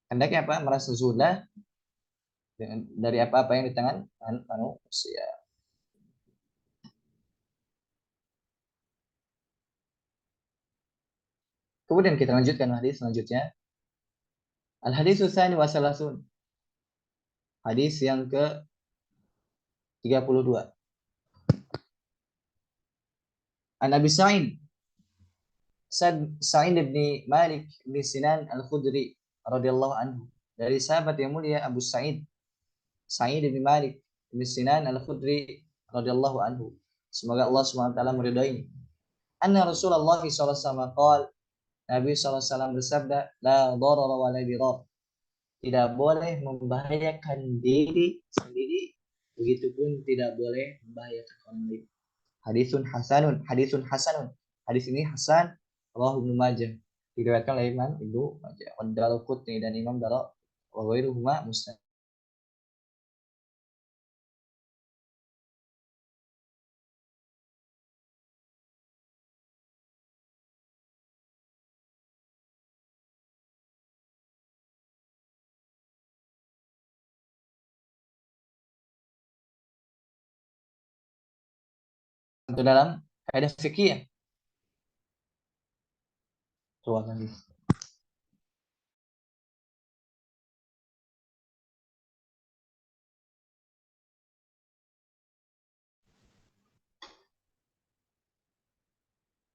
Hendaknya apa? Merasa zuhudlah dari apa-apa yang di tangan manusia. Kemudian kita lanjutkan hadis selanjutnya. Al-hadis tsani wa salasun. Hadis yang ke-32. An Abi Sa'id bin Malik bin Sinan Al-Khudri radhiyallahu anhu. Dari sahabat yang mulia Abu Sa'id bin Malik bin Sinan Al-Khudri radhiyallahu anhu. Semoga Allah SWT meridainya. Anna Rasulullah SAW qala, Nabi SAW bersabda, la darara wa la dirar. Tidak boleh membahayakan diri sendiri, begitupun tidak boleh membahayakan orang lain. Hadisun hasanun. Hadis ini hasan, rawahu Ibnu Majah. Diriwayatkan oleh Imam Ibnu Majah, Ad-Daraqutni dan Imam Daraq wa ghairuhuma musnad. Itu dalam kaidah fikih. Coba lagi.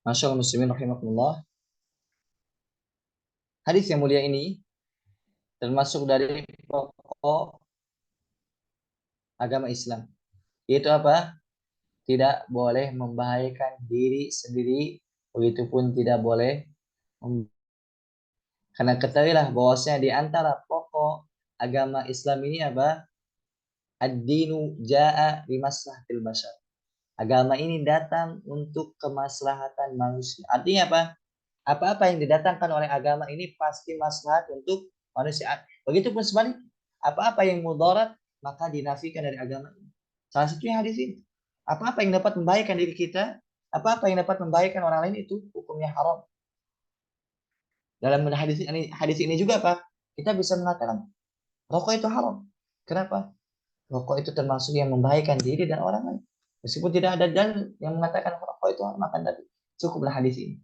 Masyaallah muslimin rahimakumullah. Hadis yang mulia ini termasuk dari pokok agama Islam. Yaitu apa? Tidak boleh membahayakan diri sendiri, begitupun tidak boleh karena ketahuilah bahwasanya di antara pokok agama Islam ini apa? Ad-dinu ja'a bimaslahatil bashar. Agama ini datang untuk kemaslahatan manusia. Artinya apa? Apa-apa yang didatangkan oleh agama ini pasti maslahat untuk manusia. Begitupun sebaliknya. Apa-apa yang mudarat maka dinafikan dari agama ini. Salah satunya hadis ini. Apa-apa yang dapat membahayakan diri kita, apa-apa yang dapat membahayakan orang lain itu hukumnya haram. Dalam hadis ini juga Pak, kita bisa mengatakan rokok itu haram. Kenapa? Rokok itu termasuk yang membahayakan diri dan orang lain. Meskipun tidak ada dalil yang mengatakan rokok itu haram, makan tapi cukuplah hadis ini.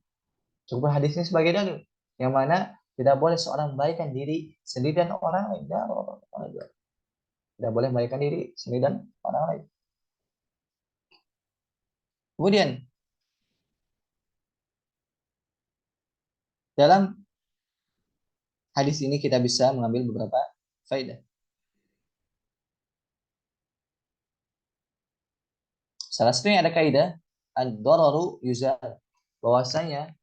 Cukuplah hadis ini sebagai dalil. Yang mana tidak boleh seorang membahayakan diri sendiri dan orang lain. Tidak boleh membahayakan diri sendiri dan orang lain. Kemudian dalam hadis ini kita bisa mengambil beberapa faedah. Salah satunya ada kaidah ad-dararu yuzal, bahwasanya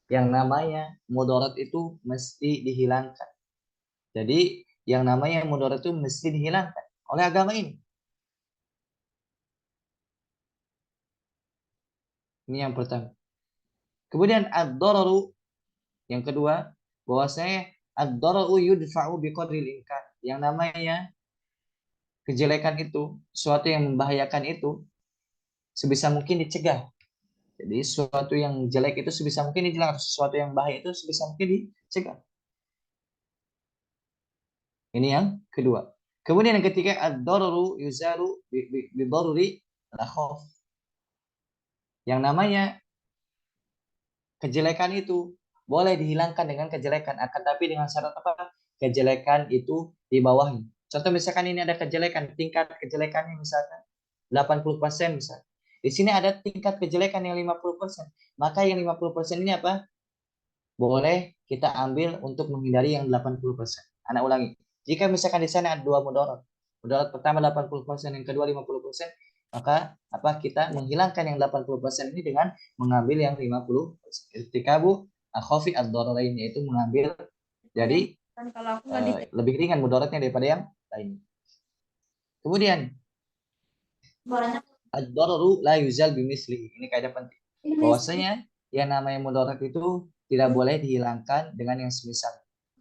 yang namanya mudarat itu mesti dihilangkan. Jadi yang namanya mudarat itu mesti dihilangkan oleh agama ini. Ini yang pertama. Kemudian ad-dararu yang kedua, bahwasanya ad-dararu yudfa'u biqadril imkan. Yang namanya kejelekan itu, sesuatu yang membahayakan itu sebisa mungkin dicegah. Jadi sesuatu yang jelek itu sebisa mungkin dicegah, sesuatu yang bahaya itu sebisa mungkin dicegah. Ini yang kedua. Kemudian yang ketiga, ad-dararu yuzalu bi daruri al-khawf. Yang namanya kejelekan itu boleh dihilangkan dengan kejelekan, akan tapi dengan syarat apa? Kejelekan itu di bawahnya. Contoh misalkan ini ada kejelekan, tingkat kejelekannya misalkan 80% misalkan. Di sini ada tingkat kejelekan yang 50%. Maka yang 50% ini apa? Boleh kita ambil untuk menghindari yang 80%. Anak ulangi. Jika misalkan di sana ada dua mudarat. Mudarat pertama 80%, yang kedua 50%, maka apa kita menghilangkan yang 80% ini dengan mengambil yang 50%. Irtikabu akhafi ad-dararain, yaitu mengambil jadi kalau aku lebih ringan mudaratnya daripada yang lain. Kemudian ad-dararu la yuzal bimislihi. Ini kaidah penting. Bahwasanya yang namanya mudarat itu tidak boleh dihilangkan dengan yang semisal.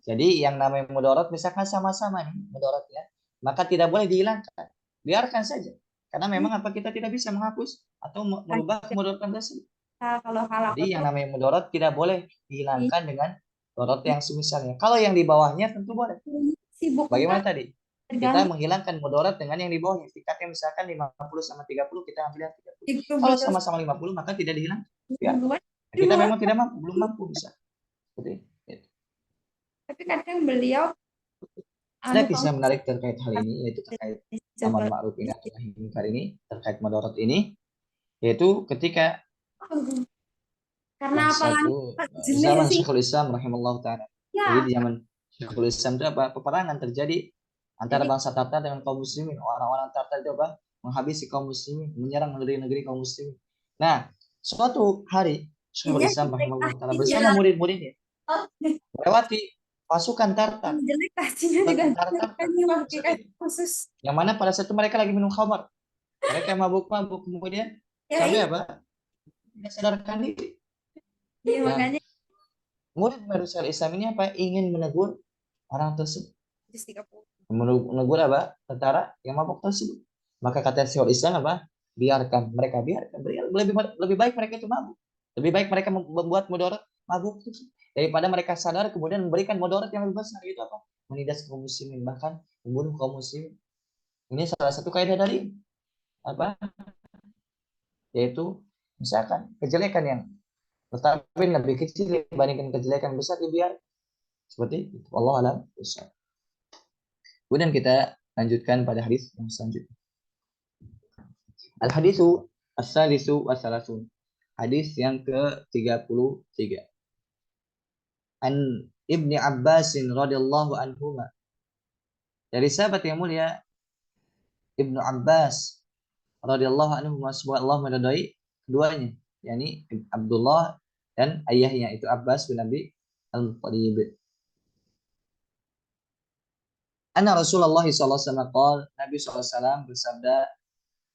Jadi yang namanya mudarat misalkan sama-sama nih mudaratnya, maka tidak boleh dihilangkan. Biarkan saja. Karena memang apa kita tidak bisa menghapus atau merubah mudarat tersebut. kalau Jadi yang namanya mudarat tidak boleh dihilangkan dengan mudarat yang semisalnya. Kalau yang di bawahnya tentu boleh. sibuk Bagaimana tadi? Kita tergantung menghilangkan mudarat dengan yang di bawahnya. Tingkatnya misalkan 50 sama 30, kita ambil yang 30. itu Kalau beliau sama-sama 50, maka tidak dihilangkan. Ya. duluan Kita duluan memang tidak mampu, belum mampu bisa. Seperti itu. tapi kadang beliau Ada anu kisah kamu menarik terkait hal ini, yaitu terkait coba amar ma'ruf ini atau nahi munkar ini, terkait mudarat ini, yaitu ketika karena apalagi satu jelek zaman sih Syekhul Islam rahimahullah ta'ala. Jadi ya di zaman Syekhul Islam itu apa? Peperangan terjadi antara jadi bangsa Tatar dengan kaum muslimin. Orang-orang Tatar itu apa? Menghabisi kaum muslimin, menyerang negeri-negeri kaum muslimin. Nah, suatu hari Syekhul dia Islam jelek rahimahullah ta'ala pastinya bersama murid-muridnya melewati pasukan Tartar. jelek pastinya juga Pasukan jelek Tartar kan nih seperti waktu itu. khusus Yang mana pada saat itu mereka lagi minum khamar. Mereka mabuk-mabuk, kemudian ya sampai itu apa? Tidak sadarkan diri. dia Nah, makanya murid baru Syekhul Islam ini apa? Ingin menegur orang tersebut. jus 30 Menegur apa? Tentara yang mabuk tersebut. Maka kata Syekhul Islam apa? Biarkan mereka, biarkan. Lebih baik mereka itu mabuk. Lebih baik mereka membuat mudarat mabuk itu daripada mereka sadar kemudian memberikan mudarat yang lebih besar, itu apa? Menindas kaum muslimin, bahkan membunuh kaum muslimin. Ini salah satu kaidah dari apa? Yaitu misalkan kejelekan yang tetapi lebih kecil dibandingkan kejelekan besar dibiarkan. Seperti itu. Allah alam. Kemudian kita lanjutkan pada hadis yang selanjutnya. Al-hadisu as-salisu was-salasun. Hadis yang ke-33. An Ibni Abbas radhiyallahu anhuma. Dari sahabat yang mulia Ibnu Abbas radhiyallahu anhuma, semoga Allah meridai keduanya, yakni Abdullah dan ayahnya itu Abbas bin Abi Al-Muttalib. Anna Rasulullah sallallahu alaihi wasallam qala, Nabi sallallahu alaihi wasallam bersabda,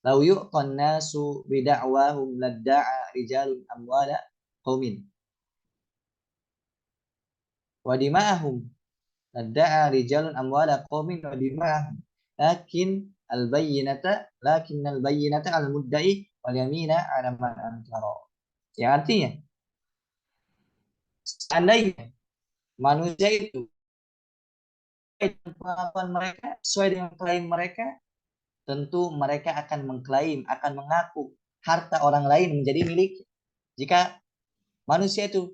lau yu'tan nasu bida'wahum ladda'a rijalun amwala qaumin wa dima'ahum ladda'a rijalun amwala qaumin wa dima'ahum lakin al-bayyinata al-mudda'i wal yamina 'ala man ankara. Yang artinya seandainya manusia itu pengakuan mereka sesuai dengan klaim mereka, tentu mereka akan mengklaim, akan mengaku harta orang lain menjadi milik. Jika manusia itu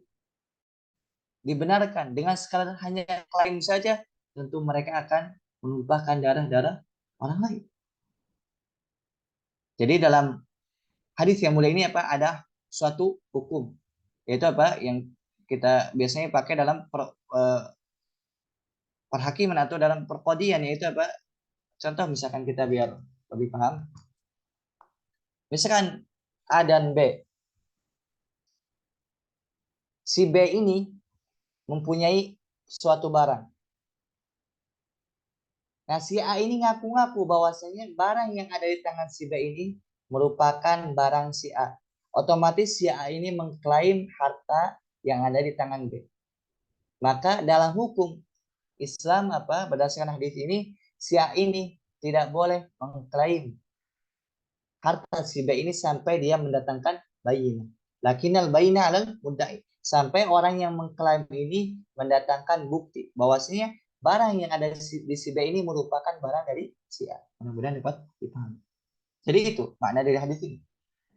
dibenarkan dengan sekadar hanya klaim saja, tentu mereka akan menumpahkan darah-darah orang lain. Jadi dalam hadis yang mulia ini ada suatu hukum, yaitu yang kita biasanya pakai dalam perhakiman atau dalam perkodian, yaitu contoh misalkan kita biar lebih paham. Misalkan A dan B. Si B ini mempunyai suatu barang. Nah, si A ini ngaku-ngaku bahwasanya barang yang ada di tangan si B ini merupakan barang si A. Otomatis si A ini mengklaim harta yang ada di tangan B. Maka dalam hukum Islam berdasarkan hadis ini, si A ini tidak boleh mengklaim harta si B ini sampai dia mendatangkan bayinah. Lakinnal bayinah alal mudda'i. Sampai orang yang mengklaim ini mendatangkan bukti bahwasanya barang yang ada di si B ini merupakan barang dari si A. Mudah-mudahan dapat dipahami. Jadi itu makna dari hadis ini.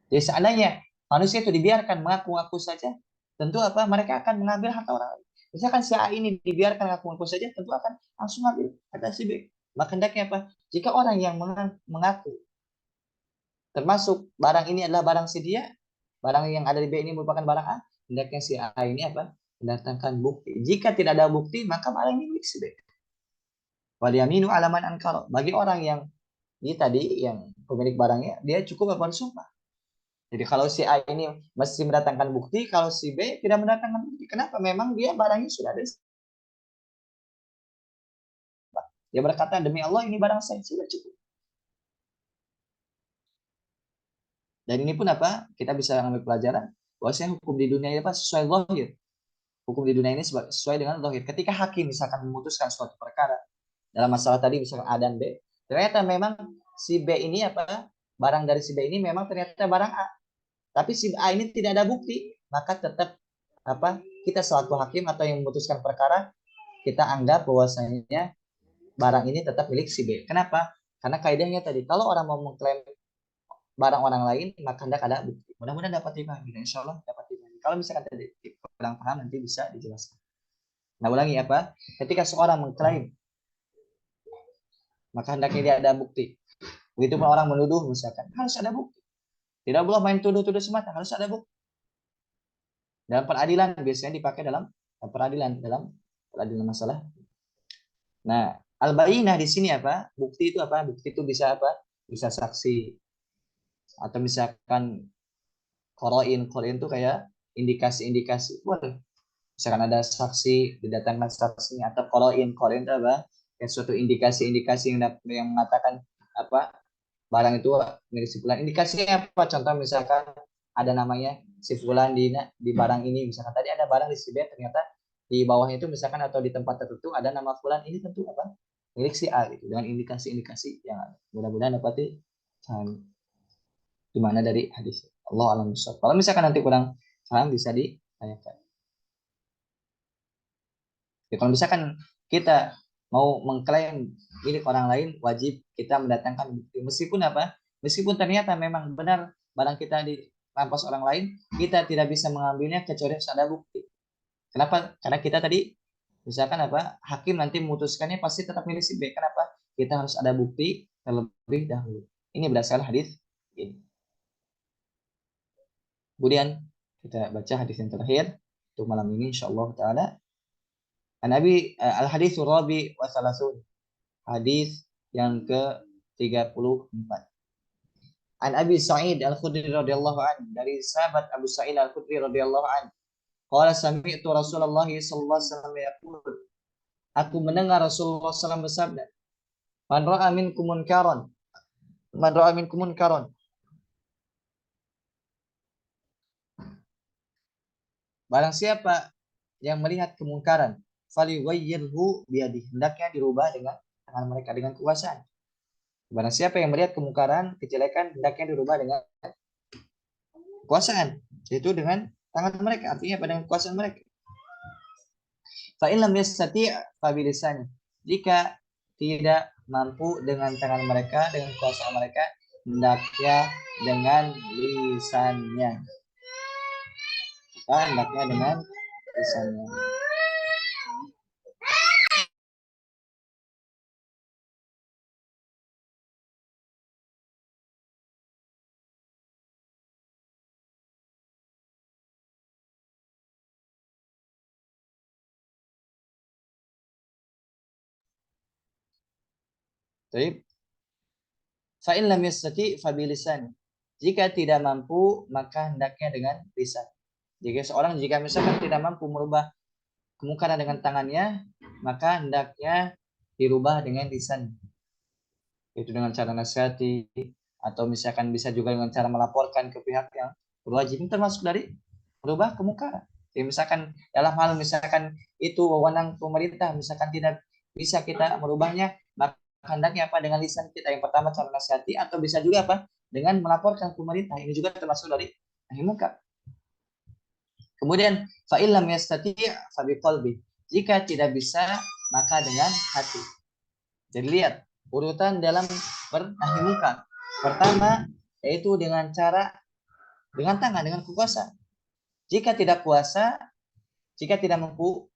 Jadi seandainya manusia itu dibiarkan mengaku-ngaku saja, tentu mereka akan mengambil harta orang lain. Misalkan si A ini dibiarkan mengaku-ngaku saja, tentu akan langsung ambil harta si B. Maka hendaknya jika orang yang mengaku termasuk barang ini adalah barang si dia, barang yang ada di B ini merupakan barang A, hendaknya si A ini mendatangkan bukti. Jika tidak ada bukti, maka barang ini milik si B. Wal yaminu 'ala man ankara. Bagi orang yang ini tadi yang pemilik barangnya, dia cukup bersumpah. Jadi kalau si A ini mesti mendatangkan bukti, kalau si B tidak mendatangkan bukti. Kenapa? Memang dia barangnya sudah ada. Dia berkata, demi Allah ini barang saya, sudah cukup. Dan ini pun kita bisa ambil pelajaran bahwasanya hukum di dunia ini sesuai zahir. Hukum di dunia ini sesuai dengan zahir. Ketika hakim misalkan memutuskan suatu perkara dalam masalah tadi misalkan A dan B, ternyata memang si B ini barang dari si B ini memang ternyata barang A. Tapi si A ini tidak ada bukti, maka tetap kita selaku hakim atau yang memutuskan perkara, kita anggap bahwasanya barang ini tetap milik si B. Kenapa? Karena kaidahnya tadi, kalau orang mau mengklaim barang orang lain, maka hendak ada bukti. Mudah-mudahan dapat dipahami. Insya Allah dapat dipahami. Kalau misalkan tadi kurang paham, nanti bisa dijelaskan. Nah, ulangi ketika seorang mengklaim, maka hendaknya dia ada bukti. Begitupun orang menuduh misalkan, harus ada bukti. Tidak boleh main tuduh-tuduh semata, harus ada bukti. Dalam peradilan biasanya dipakai dalam peradilan masalah. Nah, al-bayyinah di sini bukti itu bukti itu bisa bisa saksi atau misalkan qarain itu kayak indikasi-indikasi. Boleh. Misalkan ada saksi, didatangkan saksinya, atau qarain itu kayak suatu indikasi-indikasi yang mengatakan barang itu milik si fulan. Indikasinya contoh misalkan ada namanya si fulan di barang ini, misalkan tadi ada barang di si B, ternyata di bawahnya itu misalkan atau di tempat tertentu ada nama fulan, ini tentu milik si A gitu, dengan indikasi-indikasi yang ada. Mudah-mudahan dapat di mana dari hadis. Allah alam bisawab. Kalau misalkan nanti kurang paham bisa ditanyakan. Ya, kalau misalkan kita mau mengklaim milik orang lain, wajib kita mendatangkan bukti. Meskipun ternyata memang benar barang kita dirampas orang lain, kita tidak bisa mengambilnya kecuali harus ada bukti. Kenapa? Karena kita tadi misalkan hakim nanti memutuskannya pasti tetap milik si B. Kenapa? Kita harus ada bukti terlebih dahulu. Ini berdasarkan hadis ini. Kemudian kita baca hadis yang terakhir untuk malam ini insyaallah taala. Nabi al-haditsul rabi wa salasun. Hadis yang ke-34. An Abi Sa'id Al-Khudri radhiyallahu anhu, dari sahabat Abu Sa'id Al-Khudri radhiyallahu anhu. Qala sami'tu Rasulullah sallallahu alaihi wasallam yaqul. Aku mendengar Rasulullah SAW bersabda, "Man ra'a minkum munkaran." Man ra'a minkum munkaran. Barang siapa yang melihat kemungkaran, falyughayyirhu biyadihi, hendaknya dirubah dengan tangan mereka, dengan kekuasaan. Barang siapa yang melihat kemungkaran, kejelekan, hendaknya dirubah dengan kekuasaan, yaitu dengan tangan mereka, artinya pada kekuasaan mereka. Fa in lam yastati' fa bilisani. Jika tidak mampu dengan tangan mereka, dengan kekuasaan mereka, hendaknya dengan lisannya. Hendaknya dengan lisannya. Baik. Fa in lam yastati' fa bilisani. Jika tidak mampu, maka hendaknya dengan lisan. Jika misalkan tidak mampu merubah kemungkaran dengan tangannya, maka hendaknya dirubah dengan lisan. Itu dengan cara nasihati, atau misalkan bisa juga dengan cara melaporkan ke pihak yang berwajib. Ini termasuk dari merubah kemungkaran. Jadi misalkan dalam hal misalkan itu wewenang pemerintah, misalkan tidak bisa kita merubahnya, maka hendaknya apa, dengan lisan kita. Yang pertama cara nasihati, atau bisa juga apa, dengan melaporkan pemerintah. Ini juga termasuk dari nahi munkar. Kemudian fa illam yastati' fa biqalbi. Jika tidak bisa, maka dengan hati. Jadi lihat urutan dalam bernahi munkar. Pertama yaitu dengan cara, dengan tangan, dengan kekuasaan. Jika tidak kuasa, jika tidak mampu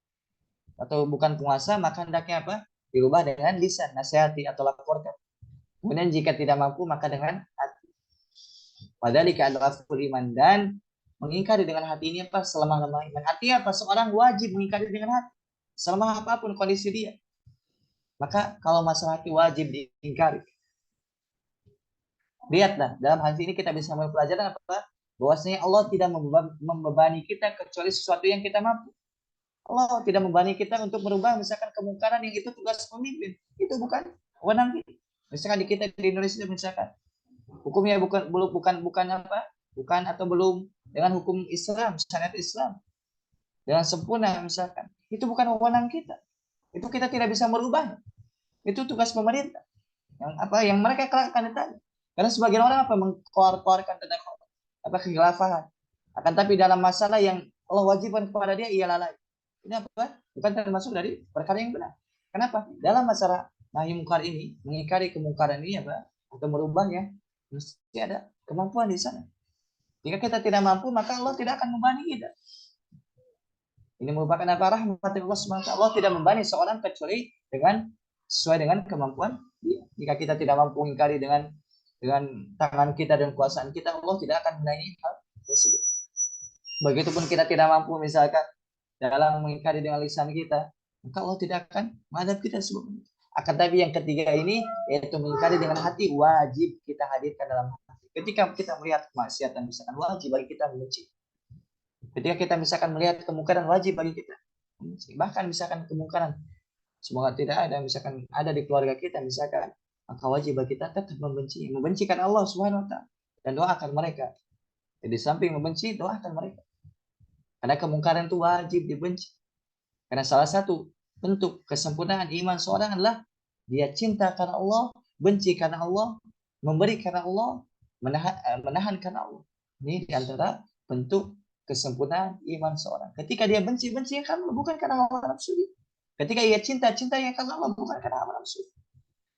atau bukan penguasa, maka hendaknya apa? Dirubah dengan lisan, nasihati atau laporkan. Kemudian jika tidak mampu, maka dengan hati. Padahal jika ada iman, dan mengingkari dengan hati ini apa? Selemah-lemah iman. Artinya apa? Seorang wajib mengingkari dengan hati. Selemah apapun kondisi dia. Maka kalau masalah hati wajib diingkari. Lihatlah, dalam hal ini kita bisa mempelajari apa? Bahwasanya Allah tidak membebani kita kecuali sesuatu yang kita mampu. Allah tidak membebani kita untuk merubah misalkan kemungkaran yang itu tugas pemimpin. Itu bukan wewenang kita. Misalkan di kita di Indonesia misalkan hukumnya bukan apa? Bukan atau belum dengan hukum Islam, syariat Islam dengan sempurna misalkan. Itu bukan wewenang kita. Itu kita tidak bisa merubah. Itu tugas pemerintah. Yang mereka lakukan tadi. Karena sebagian orang apa, mengkeluarkan tentang apa kehilafahan. Akan tapi dalam masalah yang Allah wajibkan kepada dia, ia lalai. Ini apa? Bukan termasuk dari perkara yang benar. Kenapa? Dalam masalah nahi mungkar ini, mengingkari kemungkaran ini apa? Atau merubahnya, mesti ada kemampuan di sana. Jika kita tidak mampu, maka Allah tidak akan membebani kita. Ini merupakan apa? Rahmat Allah SWT. Allah tidak membebani seorang kecuali dengan sesuai dengan kemampuan dia. Jika kita tidak mampu mengingkari dengan tangan kita dan kekuasaan kita, Allah tidak akan menaiki hal tersebut. Begitupun kita tidak mampu misalkan dalam mengingkari dengan lisan kita, maka Allah tidak akan menghadap kita sebelum. Akan tapi yang ketiga ini yaitu mengingkari dengan hati, wajib kita hadirkan dalam hati. Ketika kita melihat kemaksiatan misalkan, wajib bagi kita membenci. Ketika kita misalkan melihat kemungkaran, wajib bagi kita membenci. Bahkan misalkan kemungkaran semoga tidak ada, misalkan ada di keluarga kita misalkan, maka wajib bagi kita tetap membencikan Allah Subhanahu wa taala dan doakan mereka. Jadi samping membenci, doakan mereka. Karena kemungkaran itu wajib dibenci. Karena salah satu bentuk kesempurnaan iman seorang adalah dia cinta karena Allah, benci karena Allah, memberi karena Allah, menahan karena Allah. Ini diantara bentuk kesempurnaan iman seorang. Ketika dia benci karena bukan karena hawa nafsu dia. Ketika ia cinta yang karena Allah, bukan karena hawa nafsu.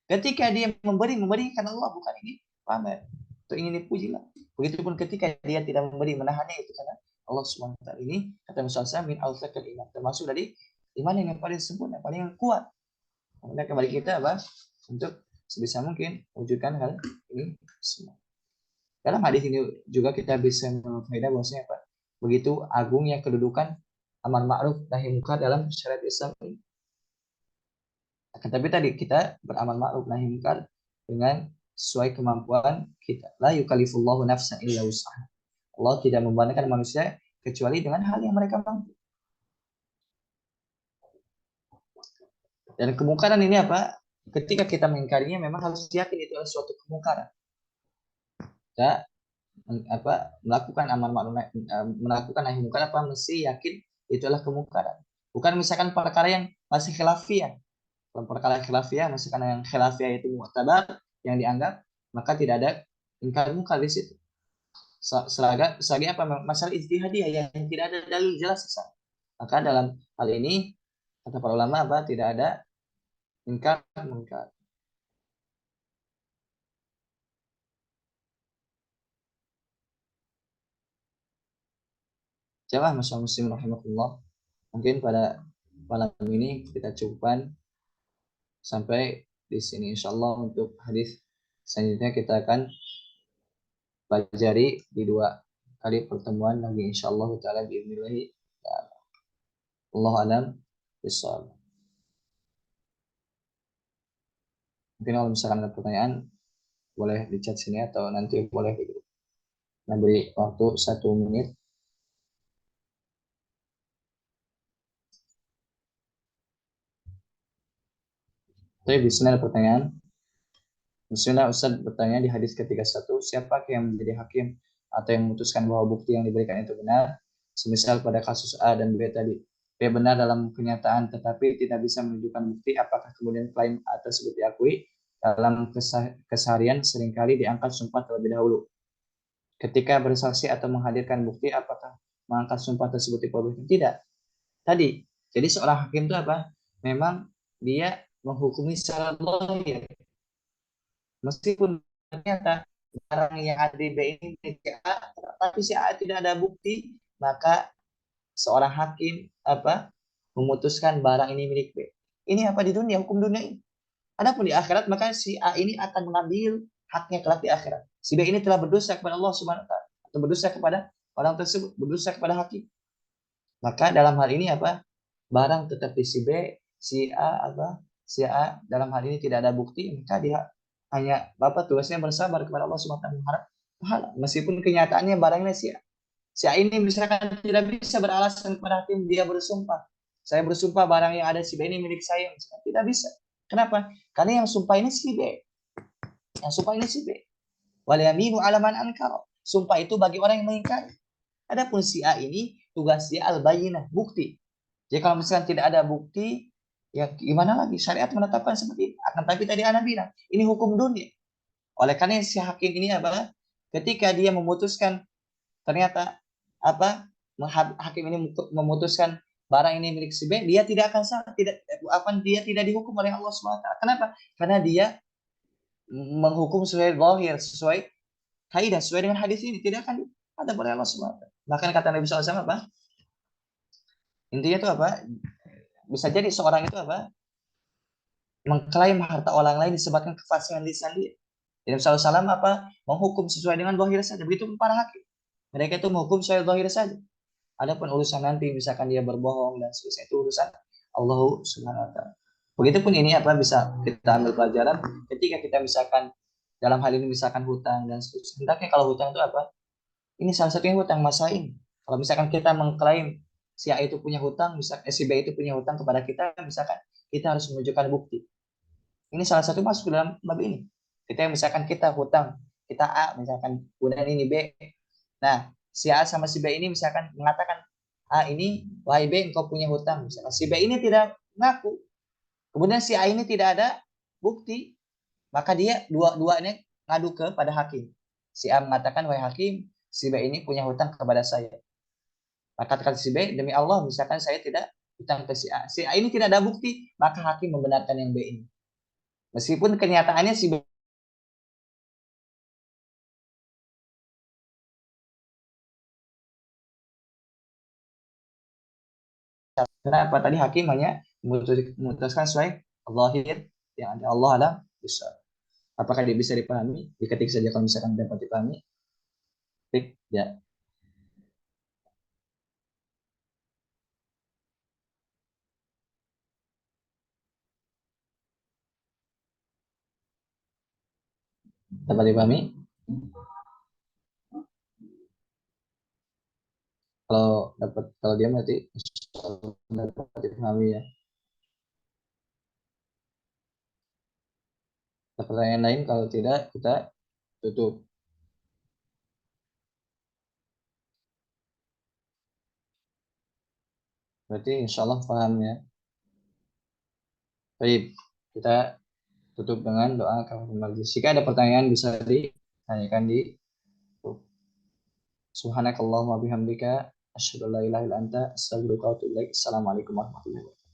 Ketika dia memberi karena Allah, bukan ini pamer atau ingin dipuji lah. Begitupun ketika dia tidak memberi, menahannya, itu karena Allah SWT. Ini kata Musa min al-thaqal iman, termasuk dari iman yang paling sempurna, paling kuat. Kemudian kembali kita apa? Untuk sebisa mungkin wujudkan hal ini semua. Dalam hadis ini juga kita bisa memfaedah bahwasanya apa? Begitu agungnya kedudukan amar ma'ruf nahi munkar dalam syariat Islam ini. Akan tapi tadi kita beramal ma'ruf nahi munkar dengan sesuai kemampuan kita. La yukallifullahu nafsan illa wus'aha. Allah tidak membebankan manusia kecuali dengan hal yang mereka mampu. Dan kemungkaran ini apa? Ketika kita mengingkarinya memang harus yakin itu adalah suatu kemungkaran. kita melakukan amar ma'ruf melakukan nahi munkar mesti yakin itu adalah kemungkaran. Bukan misalkan perkara yang masih khilafiyah. Kalau perkara khilafiyah, misalkan yang khilafiyah itu mu'tabar yang dianggap, maka tidak ada ingkar munkar di situ. Selagi apa masalah ijtihadiyah yang tidak ada dalil jelas sesat. Maka dalam hal ini kata para ulama tidak ada ingkar munkar. Jamaah masyaallah muslim rahimahullah. Mungkin pada malam ini kita cukupkan sampai di sini insyaallah. Untuk hadis selanjutnya kita akan pelajari di 2 kali pertemuan lagi insyaallah taala biidznillah. Allah alam bisawab. Mungkin kalau misalkan ada pertanyaan boleh di chat sini atau nanti boleh di grup. Nah, beri waktu 1 menit. Tapi bismillah ada pertanyaan. Bismillah, Ustaz bertanya di hadis ke-31, siapa yang menjadi hakim atau yang memutuskan bahwa bukti yang diberikan itu benar? Semisal pada kasus A dan B tadi, B benar dalam kenyataan tetapi tidak bisa menunjukkan bukti, apakah kemudian klaim A tersebut diakui? Dalam keseharian seringkali diangkat sumpah terlebih dahulu. Ketika bersaksi atau menghadirkan bukti, apakah mengangkat sumpah tersebut diperbolehkan? Tidak. Tadi, jadi seorang hakim itu memang dia menghukumi secara logik. Meskipun ternyata barang yang ada di B ini milik A, tapi si A tidak ada bukti, maka seorang hakim memutuskan barang ini milik B. Ini apa di dunia, hukum dunia ini. Adapun di akhirat, maka si A ini akan mengambil haknya kelak di akhirat. Si B ini telah berdosa kepada Allah Subhanahu wa taala atau berdosa kepada orang tersebut, berdosa kepada hakim. Maka dalam hal ini barang tetap di si B, si A si A dalam hal ini tidak ada bukti, maka dia hanya tugasnya bersabar kepada Allah Subhanahu wa taala mengharap pahala. Meskipun kenyataannya barangnya si A ini misalkan tidak bisa beralasan kepada hakim, dia bersumpah. Saya bersumpah barang yang ada si B ini milik saya, misalkan. Tidak bisa. Kenapa? Karena yang sumpah ini si B. Yang sumpah ini si B. Wal yaminu ala man ankara. Sumpah itu bagi orang yang mengingkari. Adapun si A ini tugas dia al-bayyinah, bukti. Jadi kalau misalkan tidak ada bukti, ya gimana lagi? Syariat menetapkan seperti ini. Akan tapi tadi Anda bilang, ini hukum dunia. Oleh karena si hakim ini ketika dia memutuskan ternyata hakim ini memutuskan barang ini milik si B, dia tidak akan salah, dia tidak dihukum oleh Allah SWT. Kenapa? Karena dia menghukum sesuai zahir, sesuai kaidah, sesuai dengan hadis ini, tidak akan ada oleh Allah SWT. Bahkan kata Nabi SAW intinya itu bisa jadi seorang itu mengklaim harta orang lain disebabkan kefasikan lisan dia. Jadi Rasulullah SAW menghukum sesuai dengan zahir saja. Begitu para hakim. Mereka itu menghukum sesuai zahir saja. Adapun urusan nanti misalkan dia berbohong dan seterusnya, itu urusan Allah Subhanahu wa taala. Begitupun ini bisa kita ambil pelajaran ketika kita misalkan dalam hal ini misalkan hutang dan seterusnya. Hendaknya kalau hutang itu ini salah satunya hutang masa ini. Kalau misalkan kita mengklaim si A itu punya hutang, misalkan si B itu punya hutang kepada kita, misalkan kita harus menunjukkan bukti. Ini salah satu masuk dalam bab ini. Kita misalkan kita hutang, kita A, misalkan kemudian ini B. Nah, si A sama si B ini misalkan mengatakan, A ini, wahai B, engkau punya hutang. Misalkan si B ini tidak mengaku. Kemudian si A ini tidak ada bukti. Maka dia dua ini ngadu kepada hakim. Si A mengatakan, wahai hakim, si B ini punya hutang kepada saya. Maka kata si B, demi Allah, misalkan saya tidak hutang ke si A. Si A ini tidak ada bukti, maka hakim membenarkan yang B ini. Meskipun kenyataannya si B. Kenapa tadi hakim hanya memutuskan sesuai zahir yang ada. Allah alam bisa. Apakah dia bisa dipahami? Diketik saja kalau misalkan dapat dipahami. Ketik ya. Dapat dipahami? Kalau dia berarti dapat dipahami ya. Ada pertanyaan lain? Kalau tidak kita tutup. Berarti insya Allah paham ya. Baik, kita tutup dengan doa kafaratul majlis. Jika ada pertanyaan bisa ditanyakan di Subhanakallahumma bihamdika asyhadu an la ilaha illa anta astaghfiruka wa atubu ilaik. Assalamualaikum warahmatullahi wabarakatuh.